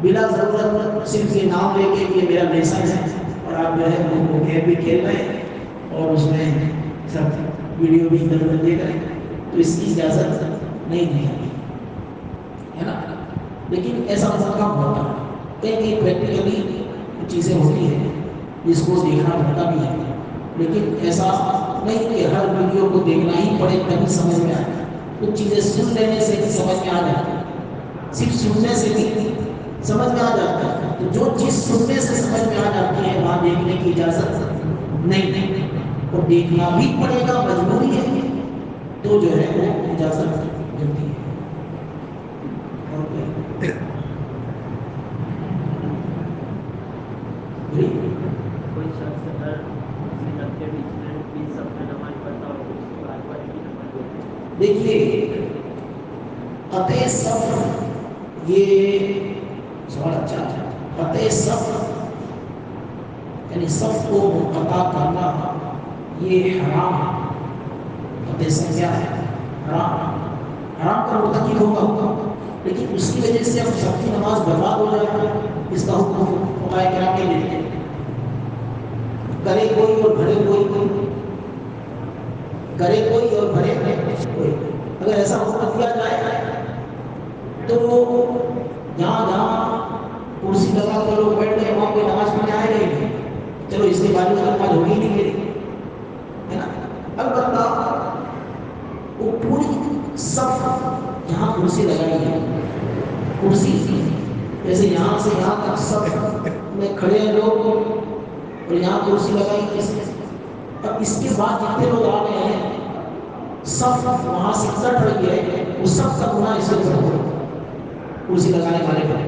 Speaker 1: بلا ضرورت صرف یہ نام لے کے یہ میرا لائسنس ہے اور آپ جو ہے وہ گیم بھی کھیل رہے ہیں اور اس میں سب ویڈیو بھی ادھر ادھر دیکھ رہے ہیں، تو اس کی اجازت نہیں دی جاتی ہے نا. لیکن ایسا موقع ہوتا ہے کہیں کہیں پریکٹیکلی چیزیں ہوتی ہیں جس کو دیکھنا پڑتا بھی ہے، لیکن ایسا نہیں کہ ہر ویڈیو کو دیکھنا ہی پڑے تبھی سمجھ میں آئے. کچھ چیزیں سن لینے سے بھی سمجھ میں آ جاتی ہے، صرف سننے سے بھی سمجھ میں آ جاتا ہے. تو جو چیز سننے سے سمجھ میں آ جاتی ہے وہاں دیکھنے کی اجازت نہیں، اور دیکھنا بھی پڑے گا، مجبوری ہے تو جو ہے وہ اجازت ملتی ہے.
Speaker 3: کوئی شخص اگر سنت کے بیچ میں 20 صفحہ نماز پڑھتا ہو تو اس کی بات بات کی نماز ہوتی ہے.
Speaker 1: دیکھیے قطع صف یہ سوال اچھا ہے. قطع صف یعنی صف کو منقطع کرنا یہ حرام ہے. قطع صف کیا ہے؟ حرام کا مرتکب ہوگا، لیکن اس کی وجہ سے اب سب کی نماز برباد ہو جائے گا. اس کا حکم فقہاء کرام کے لیے کرے کوئی اور بھرے کوئی، کرے کوئی اور بھرے کوئی. اگر ایسا حکم دیا جائے تو جہاں جہاں کرسی لگا کر لوگ بیٹھ گئے وہاں کوئی نماز پڑھنے آئے نہیں، چلو اس کے بعد نماز ہوگی نہیں میری ہے نا. البتہ وہ پوری صف جہاں کرسی لگائی ہے، کرسی جیسے یہاں سے یہاں تک صف میں کھڑے ہیں لوگ اور یہاں کرسی لگائی کسی، اب اس کے بعد جتنے لوگ آ رہے ہیں صف وہاں سے کٹ رہی ہے، وہ سب کا گناہ اس کے اوپر ہوگا کرسی لگانے والے کا.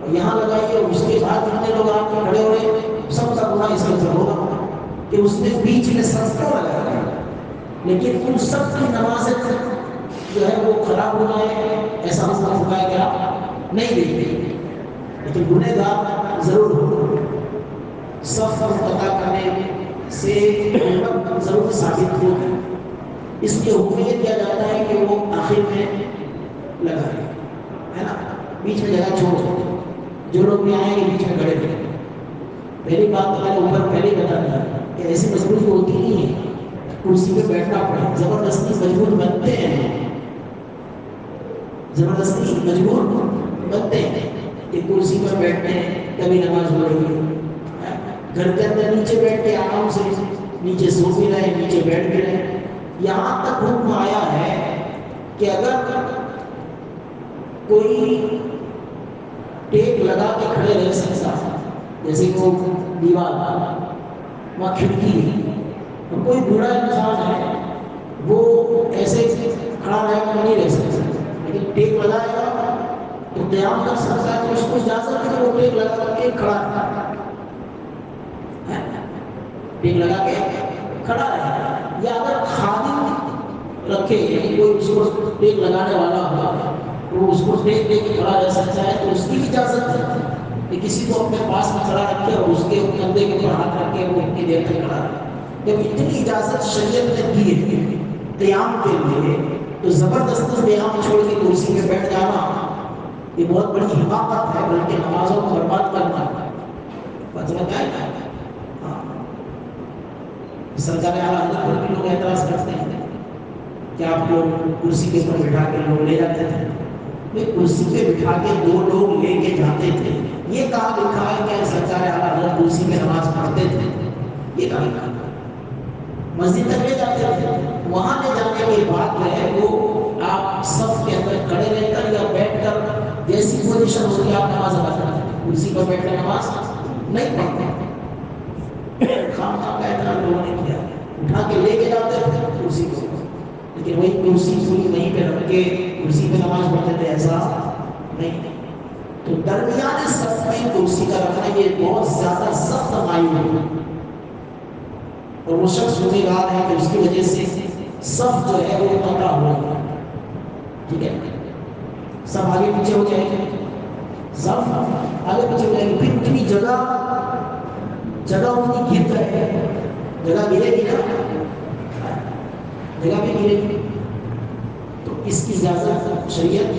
Speaker 1: اور یہاں لگائیے اس کے بعد جتنے لوگ آپ کے کھڑے ہوئے سب کا گناہ اس کے اوپر ہوگا کہ اس نے بیچ میں صف کو لگایا، لیکن ان سب کی نمازیں جو ہے وہ خراب ہو جائے ایسا مسئلہ فقہاء کرام نہیں دیکھتے، لیکن گنہگار ضرور ہو. صف منقطع کرنے سے امت ضرور ثابت ہوگی، اس لیے حکم یہ دیا جاتا ہے کہ وہ آخر میں لگائے، ہے نا، بیچ میں جگہ چھوڑ دو، جو لوگ بھی آئیں گے بیچ میں کھڑے رہیں۔ پہلی بات تو میں نے اوپر پہلے ہی بتا دیا کہ ایسی مجبوری ہوتی نہیں ہے کرسی پہ بیٹھنا پڑے، زبردستی مجبور بنتے ہیں، زبردستی مجبور بنتے ہیں کہ کرسی پر بیٹھتے ہیں، کبھی نماز ہو رہی ہے، گھر کے اندر نیچے بیٹھ کے آرام سے نیچے سو بھی رہے، نیچے بیٹھ بھی رہے۔ یہاں تک حکم آیا ہے کہ اگر کوئی ٹیک لگا کے کھڑے رہ سکتا، جیسے کہ وہ دیوار وہاں کھڑکی ہے، اور کوئی بوڑھا انسان ہے وہ ایسے کھڑا رہ کر نہیں رہ سکتا، لیکن ٹیک لگائے گا تو قیام کر سکتا ہے، تو اس کو اجازت ہے کہ وہ ٹیک لگا کر کے کھڑا رہے، ٹیک لگا کے کھڑا رہے۔ یا اگر خادم رکھے، یعنی کوئی اس کو ٹیک لگانے والا ہوگا، وہ اس کو ٹیک دے کے کھڑا رہ سکتا ہے، تو اس کی بھی اجازت ہے کہ کسی کو اپنے پاس میں کھڑا رکھے اور اس کے کندھے کے اوپر ہاتھ رکھ کے وہ اتنی دیر تک کھڑا رہے۔ جب اتنی اجازت شریعت نے دی ہے قیام کے لیے، تو زبردستی قیام چھوڑ کے کرسی پہ بیٹھ جانا یہ بہت بڑی حماقت ہے، بلکہ نمازوں کو برباد کرنا ہے۔ بتایا ہاں، سرکار اعلیٰ حضرت پر بھی لوگ اعتراض کرتے ہیں کہ آپ لوگ کرسی کے اوپر بٹھا کے لوگ لے جاتے تھے۔ کرسی پہ بٹھا کے دو لوگ لے کے جاتے تھے، یہ کہاں لکھا ہے کہ سرکار اعلیٰ حضرت کرسی پہ نماز پڑھتے تھے؟ یہ کہاں لکھا ہے؟ مسجد تک لے جاتے تھے، وہاں لے جانے کے بعد جو ہے وہ آپ صف کے اندر کھڑے رہ کر یا بیٹھ کر جیسی پوزیشن ہوتی ہے آپ نماز ادا کرتے ہیں، کرسی پر بیٹھ کر نماز نہیں پڑھتے۔ خام خام کا اعتراض لوگوں نے کیا، اٹھا کے لے کے جاتے تھے کرسی کو، لیکن وہی کرسی پوری وہیں پہ رکھ کے کرسی پہ نماز پڑھتے تھے، ایسا نہیں۔ تو درمیان صف میں کرسی کا رکھنا یہ بہت زیادہ سخت معیوب ہے، اور وہ شخص ذمہ ہے کہ اس کی وجہ سے صف جو ہے وہ قطع ہو رہا ہے، ٹھیک ہے، سب آگے پیچھے ہو جائے گی، صف آگے پیچھے ہو جائے گی، پھر اتنی جگہ ان کی گر رہے، جگہ گرے گی نا، جگہ بھی گرے گی، تو اس کی اجازت شریعت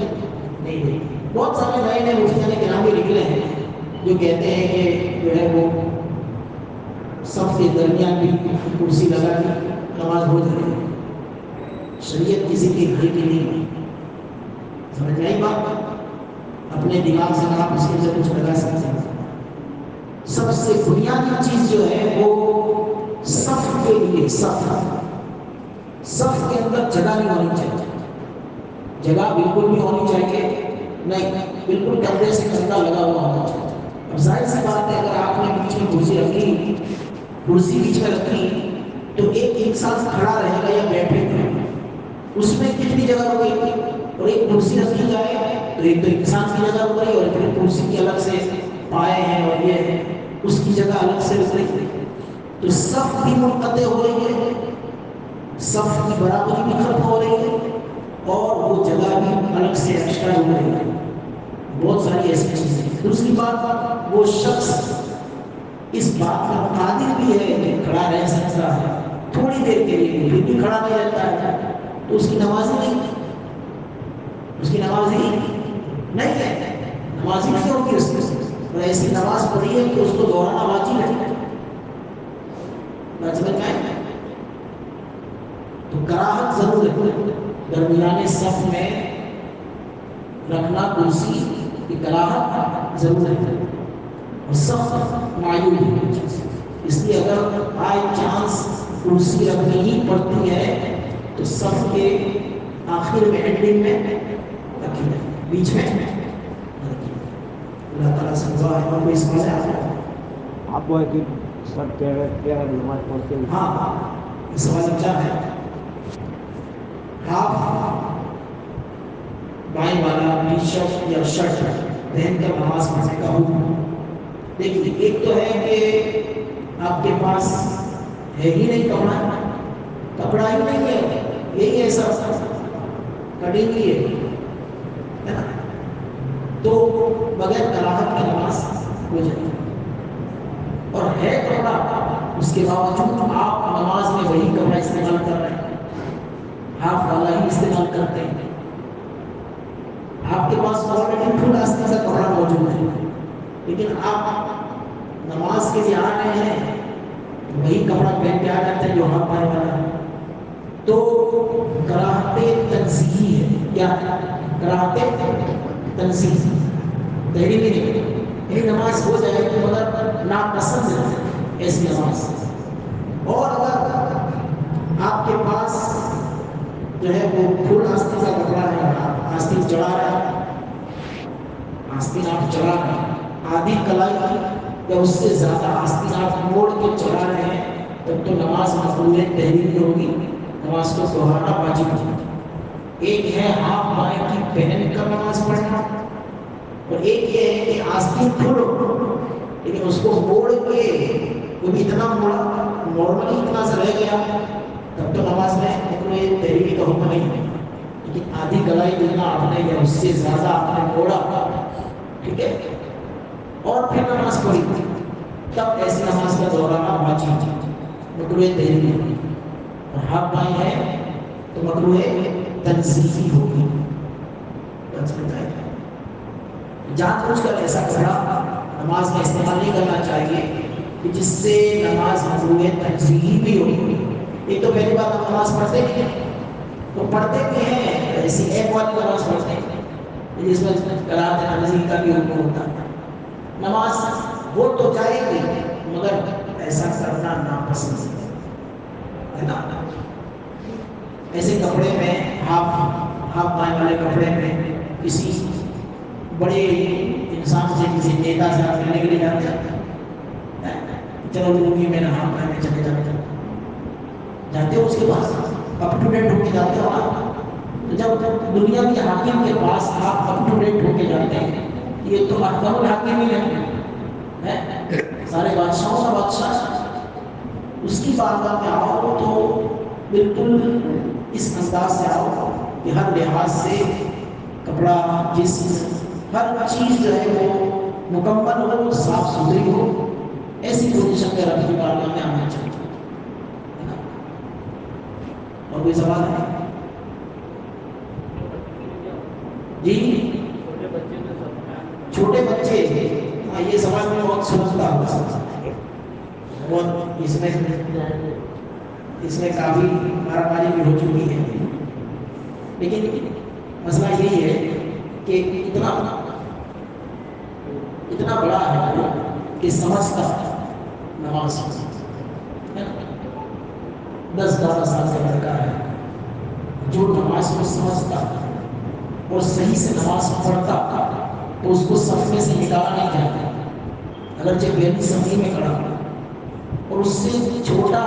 Speaker 1: نہیں دے گی۔ بہت سارے نئے نئے مفتیان کرام بھی نکلے ہیں جو کہتے ہیں کہ جو ہے وہ صف کے درمیان بھی کرسی لگا کے نماز ہو جائے، شریعت کسی کی گھر کی نہیں، سمجھ آئی بات؟ اپنے دماغ سے آپ اس کے اندر کچھ لگا سکتے ہیں۔ سب سے بنیادی چیز جو ہے وہ صف کے لیے، صف کے اندر جگہ نہیں ہونی چاہیے، جگہ بالکل بھی ہونی چاہیے نہیں، بالکل کندھے سے کندھا لگا ہوا ہونا چاہیے۔ اب ظاہر سی بات ہے اگر آپ نے بیچ میں کرسی رکھی، کرسی بیچ میں رکھی تو ایک انسان کھڑا رہے گا یا بیٹھے گا، اس میں کتنی جگہ ہو گئی، اور ایک کرسی رکھی جائے تو ایک تو انسان کی جگہ ہو گئی، اور پھر کرسی کی الگ سے پائے ہیں اور یہ ہے اس کی جگہ الگ سے رک رہی، تو صف بھی منقطع ہو رہی ہے، صف کی برابری بھی ختم ہو رہی ہے، اور وہ جگہ بھی الگ سے ایکسٹرا ہو رہی ہے۔ بہت ساری ایسی چیزیں۔ دوسری بات، وہ شخص اس بات کا قادر بھی ہے کہ کھڑا رہ سکتا ہے تھوڑی دیر کے لیے، پھر بھی کھڑا نہیں رہتا ہے تو اس کی نماز ہی نہیں، اس کی نماز ہی نہیں ہے، نماز ہی نہیں ہوگی اس کی، اور ایسی نماز پڑھی ہے کہ اس کو دہرانا واجب ہے۔ بات سمجھ میں آئی؟ تو کراہت ضرور ہے درمیانے صف میں رکھنا کرسی کی، کراہت ضرور ہے اور سخت معیوب ہے، اس لیے اگر بائی چانس کرسی رکھنی ہی پڑتی ہے تو صف کے آخر میں اینڈنگ میں رکھی جائے، بیچ میں رکھی۔ اللہ تعالیٰ سے دعا ہے، اور کوئی سوال ہے آپ کو؟
Speaker 2: آپ وہ ہے کہ سب کہہ نماز پڑھتے ہیں،
Speaker 1: ہاں یہ سوال اچھا ہے۔ آپ بائیں والا ٹی شرٹ یا شرٹ پہن کر نماز پڑھنے کا حکم، دیکھیے ایک تو ہے کہ آپ کے پاس ہے ہی نہیں کپڑا ہی نہیں ہے، یہی ایسا کٹنگ ہی ہے نا، تو بغیر کراہت کا نماز ہو جائے، اور ہے کے باوجود آپ نماز میں وہی کپڑا استعمال کر رہے ہیں، ہاف والا ہی استعمال کرتے ہیں. آپ کے پاس آلریڈی فل آستین کا کپڑا موجود ہے، لیکن آپ نماز کے لیے آ رہے ہیں وہی کپڑا پہن کے آ جاتے ہیں جو ہاتھ پائے والا ہے. تو کراہت تنزیہی ہے. کیا کراہت تنزیہی، تحریمی نہیں. یعنی نماز ہو جائے گی مگر ناپسند ہے ایسی نماز. اور اگر آپ کے پاس جو ہے وہ فل آستین کا کپڑا ہے، آپ آستین چڑھا رہے ہیں، آستین آپ چڑھا رہے ہیں، آدھی کلائی یا اس سے زیادہ آستین آپ موڑ کے چڑھا رہے ہیں، تب تو نماز مقبول تحریمی ہوگی، نماز کو دہرانا واجب ہے. ایک ہے ہاتھ بائیں کی پہن کر نماز پڑھنا، اور ایک یہ ہے کہ آستین کھولو لیکن اس کو موڑ کے وہ بھی اتنا موڑا نارملی اتنا سا رہ گیا، تب تو نماز میں کوئی تحریمی کا حکم نہیں ہے. لیکن آدھی گلائی جتنا آپ نے یا اس سے زیادہ آپ نے موڑا، ٹھیک ہے، اور پھر نماز پڑھی، تب ایسی نماز کا دہرانا واجب مکروہ تحریمی. اور ہاتھ بائیں ہے تو مکروہ تنزیہی ہوگی. جان بوجھ کر ایسا کپڑا نماز میں استعمال نہیں کرنا چاہیے کہ جس سے نماز مکروہ تنزیہی بھی ہوگی. ایک تو پہلی بات ہم نماز پڑھتے نہیں ہیں، تو پڑھتے بھی ہیں ایسی ایک والی نماز پڑھتے ہیں جس میں کراہت تنزیہی کا بھی حکم ہوتا ہے. نماز وہ تو جائے گی مگر ایسا کرنا ناپسند ہے نا. ایسے کپڑے میں ہاف بائیں والے کپڑے میں کسی بڑے انسان سے، کسی نیتا سے آپ ملنے کے لیے جاتے ہیں، چلو لوگی میں ہاف بائیں میں چلے جاتے ہو، اس کے پاس اپ ٹو ڈیٹ ہو کے جاتے ہو. تو جب دنیا کے حاکم کے پاس آپ اپ ٹو ڈیٹ ہو کے جاتے ہیں، یہ تو احکام الحاکم ہی ہے، سارے بادشاہوں کا بادشاہ، اس کی بارگاہ میں آؤ تو بالکل اس انداز سے آؤ کہ ہر لحاظ سے کپڑا، جسم، ہر چیز جو ہے وہ مکمل ہو، صاف ستھری ہو. ایسی پوزیشن میں رب کی بارگاہ میں آنا چاہیے. اور کوئی سوال ہے؟ جی چھوٹے بچے، ہاں یہ سوال میں بہت سمجھتا ہوں، بہت اس میں کافی مارا ماری بھی ہو چکی ہے. لیکن مسئلہ یہی ہے کہ اتنا بڑا ہے کہ سمجھتا نماز 10-12 سال کا لڑکا ہے جو نماز کو سمجھتا اور صحیح سے نماز پڑھتا تو اس کو صف میں سے نکالا نہیں جاتا، اگرچہ پہلی صفی میں کھڑا. اور اس سے چھوٹا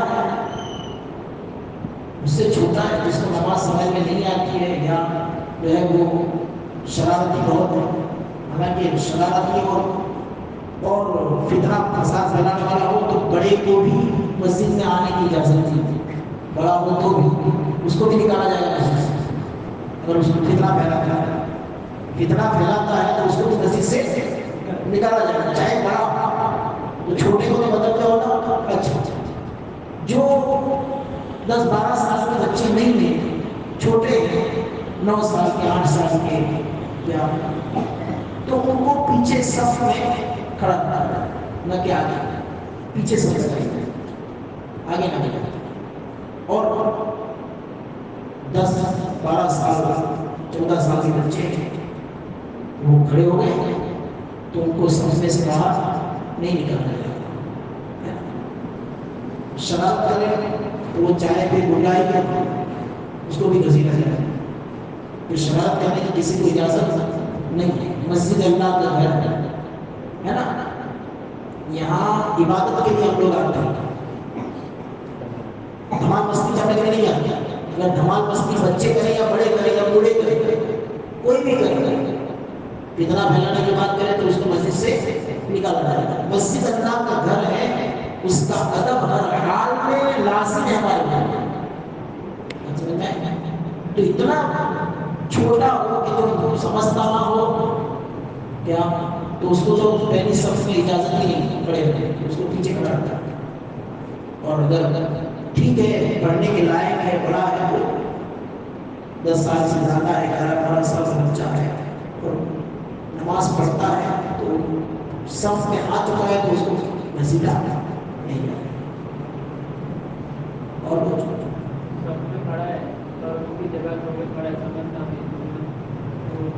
Speaker 1: ہے جس کو نماز سمجھ میں نہیں آتی ہے یا جو ہے وہ شرارتی بہت ہے، حالانکہ شرارتی اور فتنہ فساد پھیلانے والا ہو تو بڑے کو بھی مسجد میں آنے کی اجازت دی، بڑا ہو تو بھی اس کو بھی نکالا جائے گا مسجد سے. اگر اس کو فتنہ پھیلاتا ہے تو اس کو بھی مسجد سے نکالا جائے گا، چاہے بڑا ہو. تو چھوٹے کو تو بدل کیا ہوتا. اچھا، جو 10-12 سال کے بچے نہیں ہیں، چھوٹے ہیں، 9 سال کے، 8 سال کے، کیا تو ان کو پیچھے صف میں کھڑا کرنا، نہ کہ آگے، پیچھے صف میں آگے نہ نکلے. اور 10-12 سال 14 سال کے بچے وہ کھڑے ہو گئے تو ان کو صف میں سے باہر نہیں نکالنا جائے. شرارت کرے تو وہ چاہے بھی گنڈائی کرے اس کو بھی گھسیٹا جائے. کہ شرارت کرنے کی کسی کو اجازت نہیں ہے. مسجد اللہ کا گھر ہے نا، یہاں عبادت کے لیے ہم لوگ آتے ہیں، دھمال مستی کرنے کے لیے نہیں آتے. اگر دھمال مستی بچے کریں یا بڑے کریں یا بوڑھے کریں، کوئی بھی کرے، فتنہ پھیلانے کی بات کرے تو اس کو مسجد سے نکالا جائے گا. مسجد اللہ کا گھر ہے، اس کا ادب ہر حال میں لازم ہے ہمارے لیے. تو اتنا چھوٹا ہو کہ جو سمجھتا نہ ہو کیا، تو اس کو تو پہلی صف میں اجازت ہی نہیں، کھڑے ہونے، اس کو پیچھے کھڑا رکھتا. اور اگر ٹھیک ہے پڑھنے کے لائق ہے بڑا ہے 10 سال سے زیادہ ہے 11-12 سال سے بچہ ہے اور نماز پڑھتا ہے تو صف میں آ چکا ہے تو اس کو مسجد نہیں جائے اور
Speaker 3: سب میں کھڑا ہے اور ان کی جگہ پر کھڑا ہے سمجھتا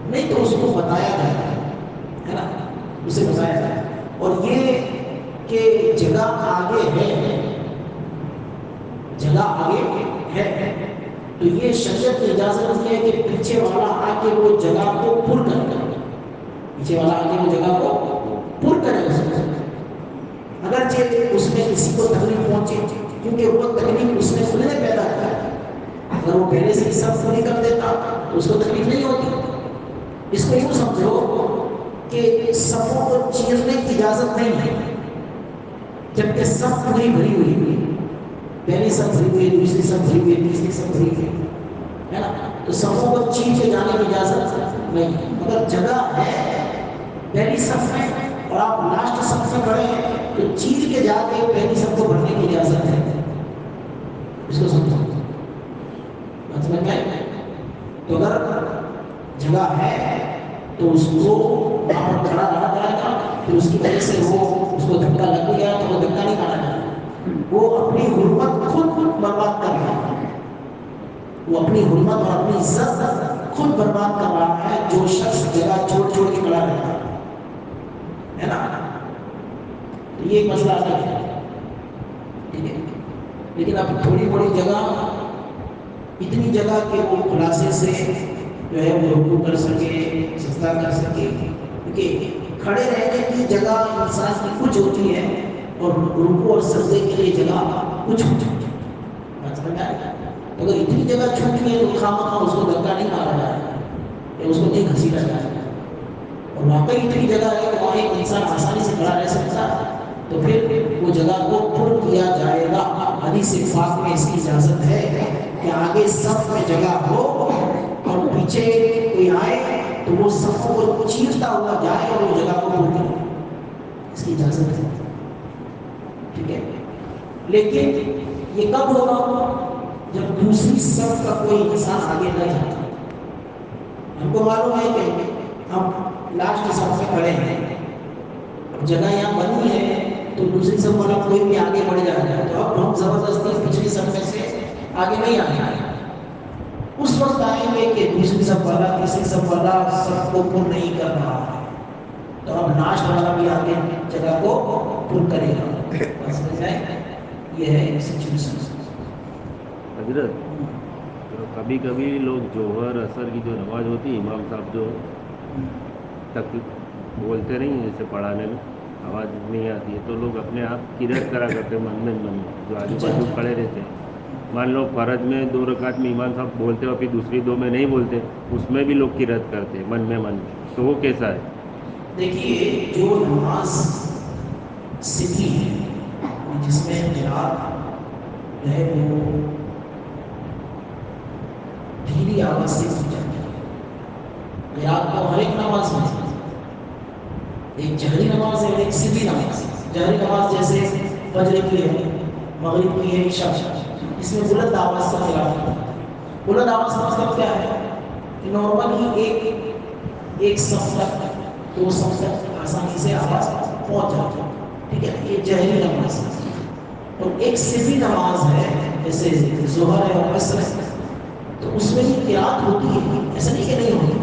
Speaker 1: نہیں تو اس کو بتایا جاتا ہے نا اسے بتایا جاتا ہے اور یہ کہ جگہ آگے ہے جگہ آگے ہے تو یہ شریعت کی اجازت ہے کہ پیچھے والا آ کے وہ جگہ کو پر کر دے پیچھے والا آ کے وہ جگہ کو پر کرے اگرچہ اس میں کسی کو تکلیف پہنچے کیونکہ وہ تکلیف اس نے خود نے پیدا کیا اگر وہ پہلے سے سب پوری کر دیتا تو اس کو تکلیف نہیں ہوتی اس کو یوں سمجھو کہ صفوں کو چیرنے کی اجازت نہیں ہے جبکہ سب پوری بھری ہوئی پہلی سب بھری ہوئی دوسری سب بھری ہوئی تیسری سب بھری ہوئی ہے نا تو صفوں کو چیر کے جانے کی اجازت نہیں ہے مگر جگہ ہے پہلی صف میں اور آپ لاسٹ صف میں کھڑے ہیں تو چیر کے جا کے پہلی صف کو بھرنے کی اجازت ہے اس کو سمجھو مطلب ہے تو اگر جگہ ہے تو اس کو وہاں پر کھڑا رہا جائے گا پھر اس کی وجہ سے وہ اس کو دھکا لگ گیا تو وہ دھکا نہیں مارا جائے گا وہ اپنی حرمت خود برباد کر رہا ہے وہ اپنی حرمت اور اپنی عزت خود برباد کر رہا ہے جو شخص جگہ چھوڑ چھوڑ کے کھڑا رہتا ہے نا تو یہ ایک مسئلہ الگ ہے ٹھیک ہے لیکن اب تھوڑی بڑی جگہ اتنی جگہ کہ وہ خلاصے سے جو ہے وہ رکوع کر سکے سجدہ کر سکے کیونکہ کھڑے رہنے کی جگہ انسان کی کچھ ہوتی ہے اور رکوع اور سجدے کے لیے جگہ کچھ ہوتی ہے اگر اتنی جگہ چھوٹی ہے تو خامخواہ اس کو دھکا نہیں مارا جائے یا اس کو نہیں گھسیٹا جائے اور واقعی اتنی جگہ ہے کہ وہاں ایک انسان آسانی سے کھڑا رہ سکتا ہے تو پھر وہ جگہ کو پر کیا جائے گا حدیث پاک میں اس کی اجازت ہے کہ آگے صف میں جگہ ہو اور پیچھے کوئی آئے تو وہ صف کو چیرتا ہوا جائے اور وہ جگہ کو پر کرے اس کی اجازت ہے ٹھیک ہے لیکن یہ کب ہوگا جب دوسری صف کا کوئی انسان آگے نہ جاتا ہم کو معلوم ہے کہ ہم لاسٹ صف میں کھڑے ہیں جگہ یہاں بنی ہے تو دوسری صف والا کوئی بھی آگے بڑھ جائے گا تو اب ہم زبردستی پچھلی صف میں سے آگے نہیں آئیں گے اس وقت آئیں گے کہ دوسری صف والا تیسری صف والا صف کو پر نہیں کر رہا ہے تو اب لاسٹ والا بھی آگے جگہ کو پر کرے گا سمجھ جائے یہ ہے سچویشن
Speaker 5: حضرت تو کبھی کبھی لوگ جوہر اثر کی جو نماز ہوتی ہے امام صاحب جو تک بولتے نہیں ہیں جیسے پڑھانے میں آواز نہیں آتی ہے تو لوگ اپنے آپ قرأت کرا کرتے ہیں من میں جو آجو بازو کھڑے رہتے ہیں مان لو فرض میں 2 رکعت میں امام صاحب بولتے اور پھر دوسری 2 میں نہیں بولتے اس میں بھی لوگ قرأت کرتے ہیں من میں تو وہ کیسا ہے؟
Speaker 1: دیکھیے جو نماز سیکھی ہے جس میں قرأت ہے وہ دھیری آواز سے کی جاتی ہے قرأت تو ہر ایک نماز میں ایک جہری نماز ہے ایک سیدھی نماز جہری نماز جیسے فجر کی ہے مغرب کی ہے عشاء اس میں بلند آواز سے قرأت ہوتا ہے بلند آواز کا مطلب کیا ہے کہ نارملی ایک صف تک 2 صف تک آسانی سے آواز پہنچ جاتی ہے ٹھیک ہے یہ جہری نماز ہے اور ایک سیدھی نماز ہے جیسے ظہر ہے اور عصر ہے تو اس میں بھی قرأت ہوتی ہے ایسا نہیں کہ نہیں ہوتی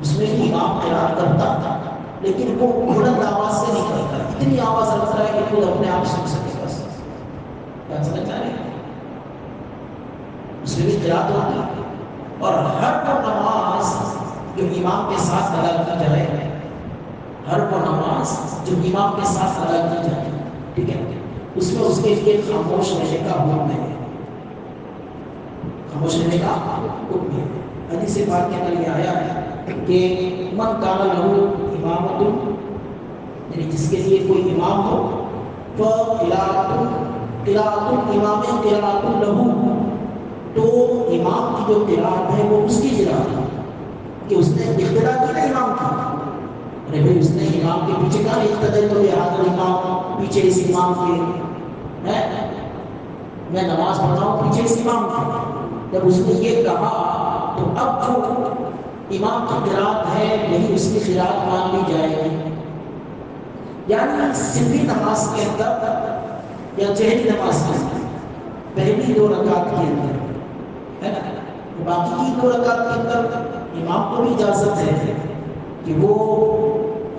Speaker 1: اس میں بھی امام قرأت کرتا تھا لیکن وہ بلند آواز سے نہیں کرتا اتنی آواز رکھتا ہے کہ خود اپنے آپ سن سکے بس بات سمجھ آ رہی ہے اس میں بھی قرأت ہوتی ہے اور ہر وہ نماز جو امام کے ساتھ ادا کی جائے ہر وہ نماز جو امام کے ساتھ ادا کی جائے ٹھیک ہے اس میں اس کے لیے خاموش رہنے کا حکم ہے خاموش رہنے کا حکم ہے حدیث پاک کے اندر یہ آیا ہے کہ من کان لہو امامۃ یعنی جس کے لیے کوئی امام ہو فقراءۃ الامام قراءۃ لہو تو امام کی جو قراءت ہے وہ اس کی قراءت ہے کہ اس نے اقتدا کی نا امام کی ارے بھائی اس نے امام کے پیچھے کہا اقتدا تو یہ حاضر امام پیچھے اس امام کے میں نماز پڑھ رہا ہوں پیچھے سے امام تھا. جب اس نے یہ کہا تو اب جو امام کی قرات ہے یہی اس کی قرات مان لی جائے گی. یعنی سری نماز کے اندر یا جہری نماز کے اندر پہلی 2 رکعت کے اندر ہے نا، باقی کی 2 رکعت کے اندر امام کو بھی اجازت ہے کہ وہ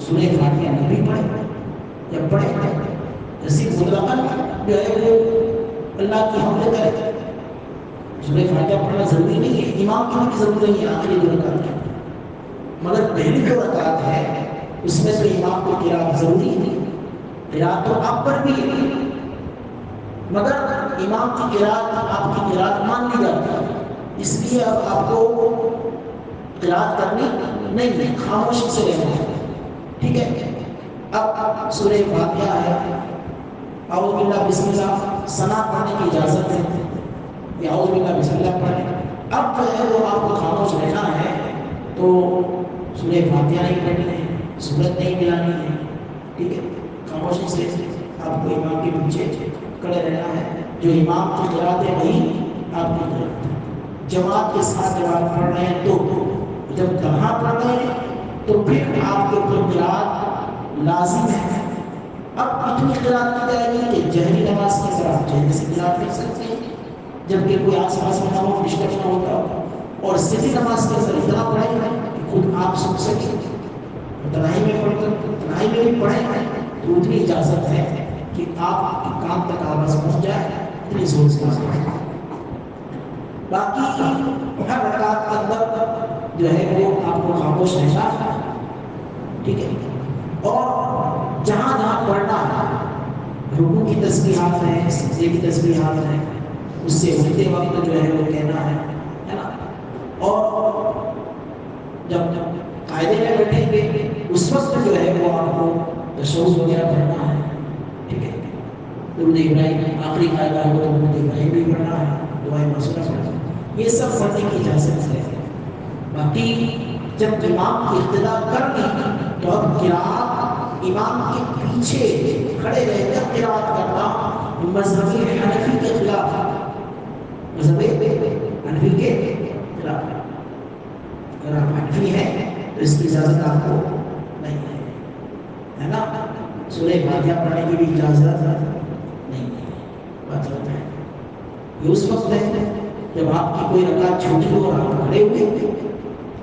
Speaker 1: سورہ فاتحہ نہ بھی پڑھے یا پڑھے. جیسے مطلقاً جو ہے وہ اللہ کی حمد کرے. سورہ فاتحہ پڑھنا ضروری نہیں ہے، امام کی بھی ضرورت نہیں ہے آخری 2 رکعت کی. مگر پہلی 2 رکعت ہے اس میں تو امام کو قرات ضروری نہیں. قرات تو آپ پر بھی ہے مگر امام کی قرات آپ کی قرات مان لی جاتی ہے، اس لیے اب آپ کو قرات کرنی نہیں ہے، خاموشی سے رہنا ہے. ٹھیک ہے. اب سورہ فاتحہ ہے، اعوذ باللہ بسم اللہ ثنا پڑھنے کی اجازت ہے، یا اعوذ باللہ بسم اللہ پڑھیں. اب جو ہے وہ آپ کو خاموش رہنا ہے تو سورہ فاتحہ نہیں پڑھنی ہے، سورت نہیں ملانی ہے. ٹھیک ہے. خاموشی سے آپ کو امام کے پیچھے کھڑے رہنا ہے. جو امام کی قرات ہے وہی آپ کی قرات ہے. جماعت کے ساتھ جب آپ پڑھ رہے ہیں تو جب جہاں پڑھ رہے ہیں تو پھر آپ کے اوپر قرات لازم ہے. اب اتنی قرات کی جائے گی کہ جہری نماز کی طرح جہری سے قرات کر سکتے ہیں جبکہ کوئی آس پاس میں نہ ہو، ڈسٹرب نہ ہوتا ہو. اور سری نماز کے اندر اتنا پڑھیں کہ خود آپ سن سکیں. تنہائی میں پڑھ کر تنہائی میں بھی پڑھیں تو اتنی اجازت ہے کہ آپ کے کان تک آواز پہنچ جائے، اتنی زور سے پڑھیں. باقی ہر رکعت کے اندر جو ہے وہ آپ کو خاموش رہنا ہے. ٹھیک ہے. اور جہاں جہاں پڑھنا ہے، رکوع کی تسبیحات ہیں، سجدے کی تسبیحات ہیں، اس سے اٹھتے وقت جو ہے وہ کہنا ہے نا. اور جب قاعدے میں بیٹھیں گے اس وقت جو ہے وہ آپ کو تشہد وغیرہ پڑھنا ہے. ٹھیک ہے. درود ابراہیم آخری قاعدہ ہو تو درود ابراہیم بھی پڑھنا ہے، دعائے مسئلہ پڑھنا ہے. یہ سب پڑھنے کی اجازت ہے. باقی جب امام کی اقتدا کر لی تو اب قرات امام کے پیچھے کھڑے رہ کر قرات کرنا مذہب حنفی کے خلاف ہے. مذہب حنفی کے خلاف ہے. اگر آپ حنفی ہیں تو اس کی اجازت آپ کو نہیں ہے نا. سورہ فاتحہ پڑھنے کی بھی اجازت نہیں ہے. بات ہوتا ہے یہ اس وقت ہے جب آپ کی کوئی رکعت چھوٹی ہو اور آپ کھڑے ہوئے.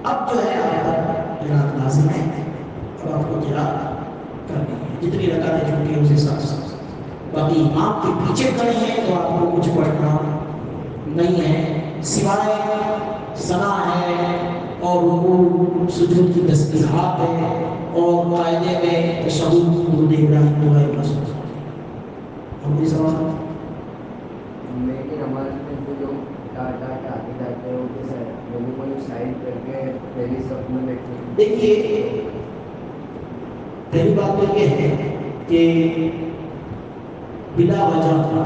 Speaker 1: اب جو ہے آپ پر قرات لازم ہے. اب آپ کو قرات کرنی ہے جتنی رکعتیں چھوٹی ہیں اس حساب سے. باقی امام کے پیچھے کھڑے ہیں تو آپ کو کچھ پڑھنا نہیں ہے سوائے ثنا ہے اور رکوع سجود کی تسبیحات ہے اور قاعدے میں تشہد درود ابراہیم دعائے مسئلہ. اب کوئی سوال؟
Speaker 6: میری نماز میں جو ڈاٹ ڈاٹ آتے جاتے ہیں وہ سر لوگوں کو سائڈ کر کے پہلی صف میں بیٹھے.
Speaker 1: دیکھیے پہلی بات تو یہ ہے کہ بلا وجہ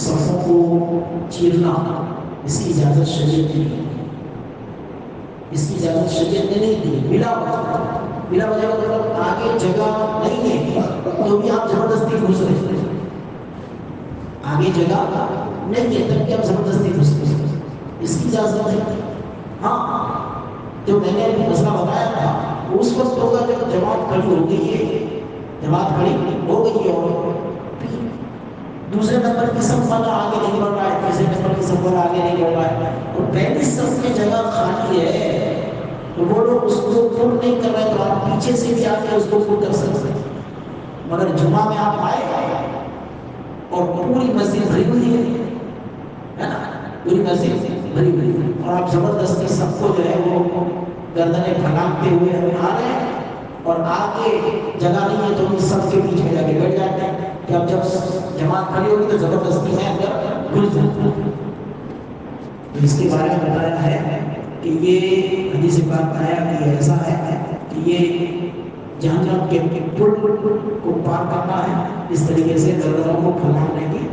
Speaker 1: صفوں کو چیرنا اس کی اجازت شریعت نے نہیں دی. اس کی اجازت شریعت نے نہیں دی. بلا وجہ مطلب آگے جگہ نہیں ہے تو بھی آپ زبردستی گھس رہے ہیں. آگے جگہ نہیں ہے تب کہ آپ زبردستی گھس رہے ہیں. اس کی اجازت نہیں. ہاں جو میں نے ابھی مسئلہ بتایا تھا اس وقت ہوگا جب جماعت کھڑی ہو گئی ہے. جماعت کھڑی ہو گئی ہے اور دوسرے نمبر کی صف والا آگے نہیں بڑھ رہا ہے، تیسرے نمبر کی صف والا آگے نہیں بڑھ رہا ہے اور پہلی صف میں جگہ خالی ہے تو وہ لوگ اس کو پور نہیں کر رہے تو آپ پیچھے سے بھی آ کے اس کو پور کر سکتے ہیں. مگر جمعہ میں آپ آئے اور پوری مسجد بھری ہوئی ہے نا، پوری مسجد بھری ہوئی ہے اور آپ زبردستی سب کو جو ہے وہ گردنیں پھٹاکتے ہوئے آ رہے ہیں اور آگے جگہ نہیں ہے تو بھی سب کے بیچ میں جا کے بیٹھ جاتے ہیں کہ اب جب جماعت کھڑی ہوگی تو زبردستی میں اندر گھس جاتے ہیں. تو اس کے بارے میں بتایا ہے کہ یہ حدیث پاک آیا کہ ایسا ہے کہ یہ جہنم کے پل کو پار کرنا ہے. اس طریقے سے گردنوں کو پھیلانے کی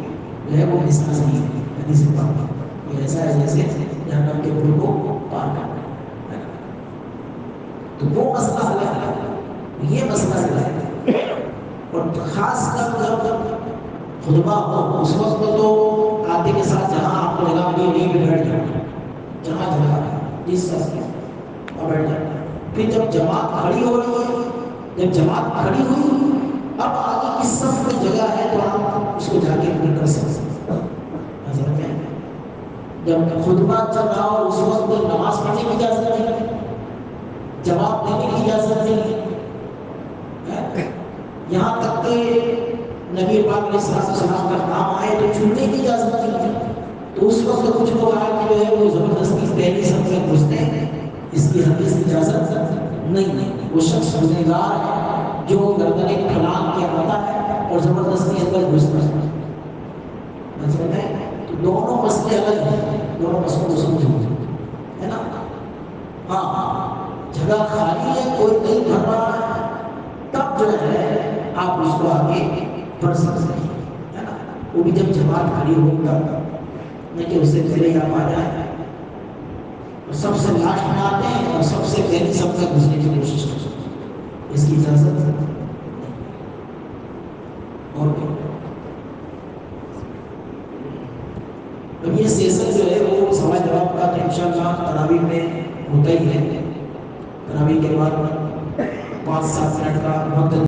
Speaker 1: جو ہے وہ مثال نہیں ہے. حدیث پاک یہ ایسا ہے جیسے جہنم کے پل کو پار کرنا ہے. تو وہ مسئلہ الگ ہے، یہ مسئلہ الگ ہے. اور خاص کر جب خطبہ ہو اس وقت تو آتے کے ساتھ جہاں آپ کو لگا کہ نہیں پہ بیٹھ جانا، جہاں جگہ جس طرح سے اور بیٹھ جانا۔ پھر جب جماعت کھڑی ہو رہی ہے، جب جماعت کھڑی ہوئی اب آگے کس صف میں جگہ ہے تو آپ اس کو جا کے پوری کر سکتے ہیں۔ حضرت ہے جب خطبہ چل رہا ہو اس وقت نماز پڑھنے کی اجازت نہیں، جواب دینے کی اجازت نہیں، یہاں تک کہ نبی پاک علیہ السلام کا نام آئے تو چھوٹنے کی اجازت نہیں ہے۔ تو اس وقت کچھ لوگ آئے کہ جو ہے وہ زبردستی پہلی صف میں گھستے ہیں، اس کی حدیث اجازت نہیں ہے۔ وہ شخص گنہگار ہے جو گردن پھلانگ کے آتا ہے اور زبردستی اندر گھستا ہے۔ مطلب ہے تو دونوں مسئلے الگ ہیں، دونوں مسئلوں کو سمجھو، ہے نا؟ ہاں جگہ خالی ہے، کوئی نہیں بھر رہا ہے، تب جو ہے آپ اس کو آگے بڑھ سکتے ہیں، ہے نا؟ وہ بھی جب جماعت کھڑی ہوگا، نہیں کہ اس سے پہلے آپ آ جائیں اور سب سے لاسٹ میں آتے ہیں اور سب سے پہلے سب تک گھسنے کی کوشش کرتے ہیں، اس کی اجازت نہیں۔ اور اب یہ سیشن جو ہے وہ سوال جواب کا تو انشاءاللہ تراویح میں ہوتا ہی ہے۔ تراویح کے بعد 5-7 منٹ کا وقت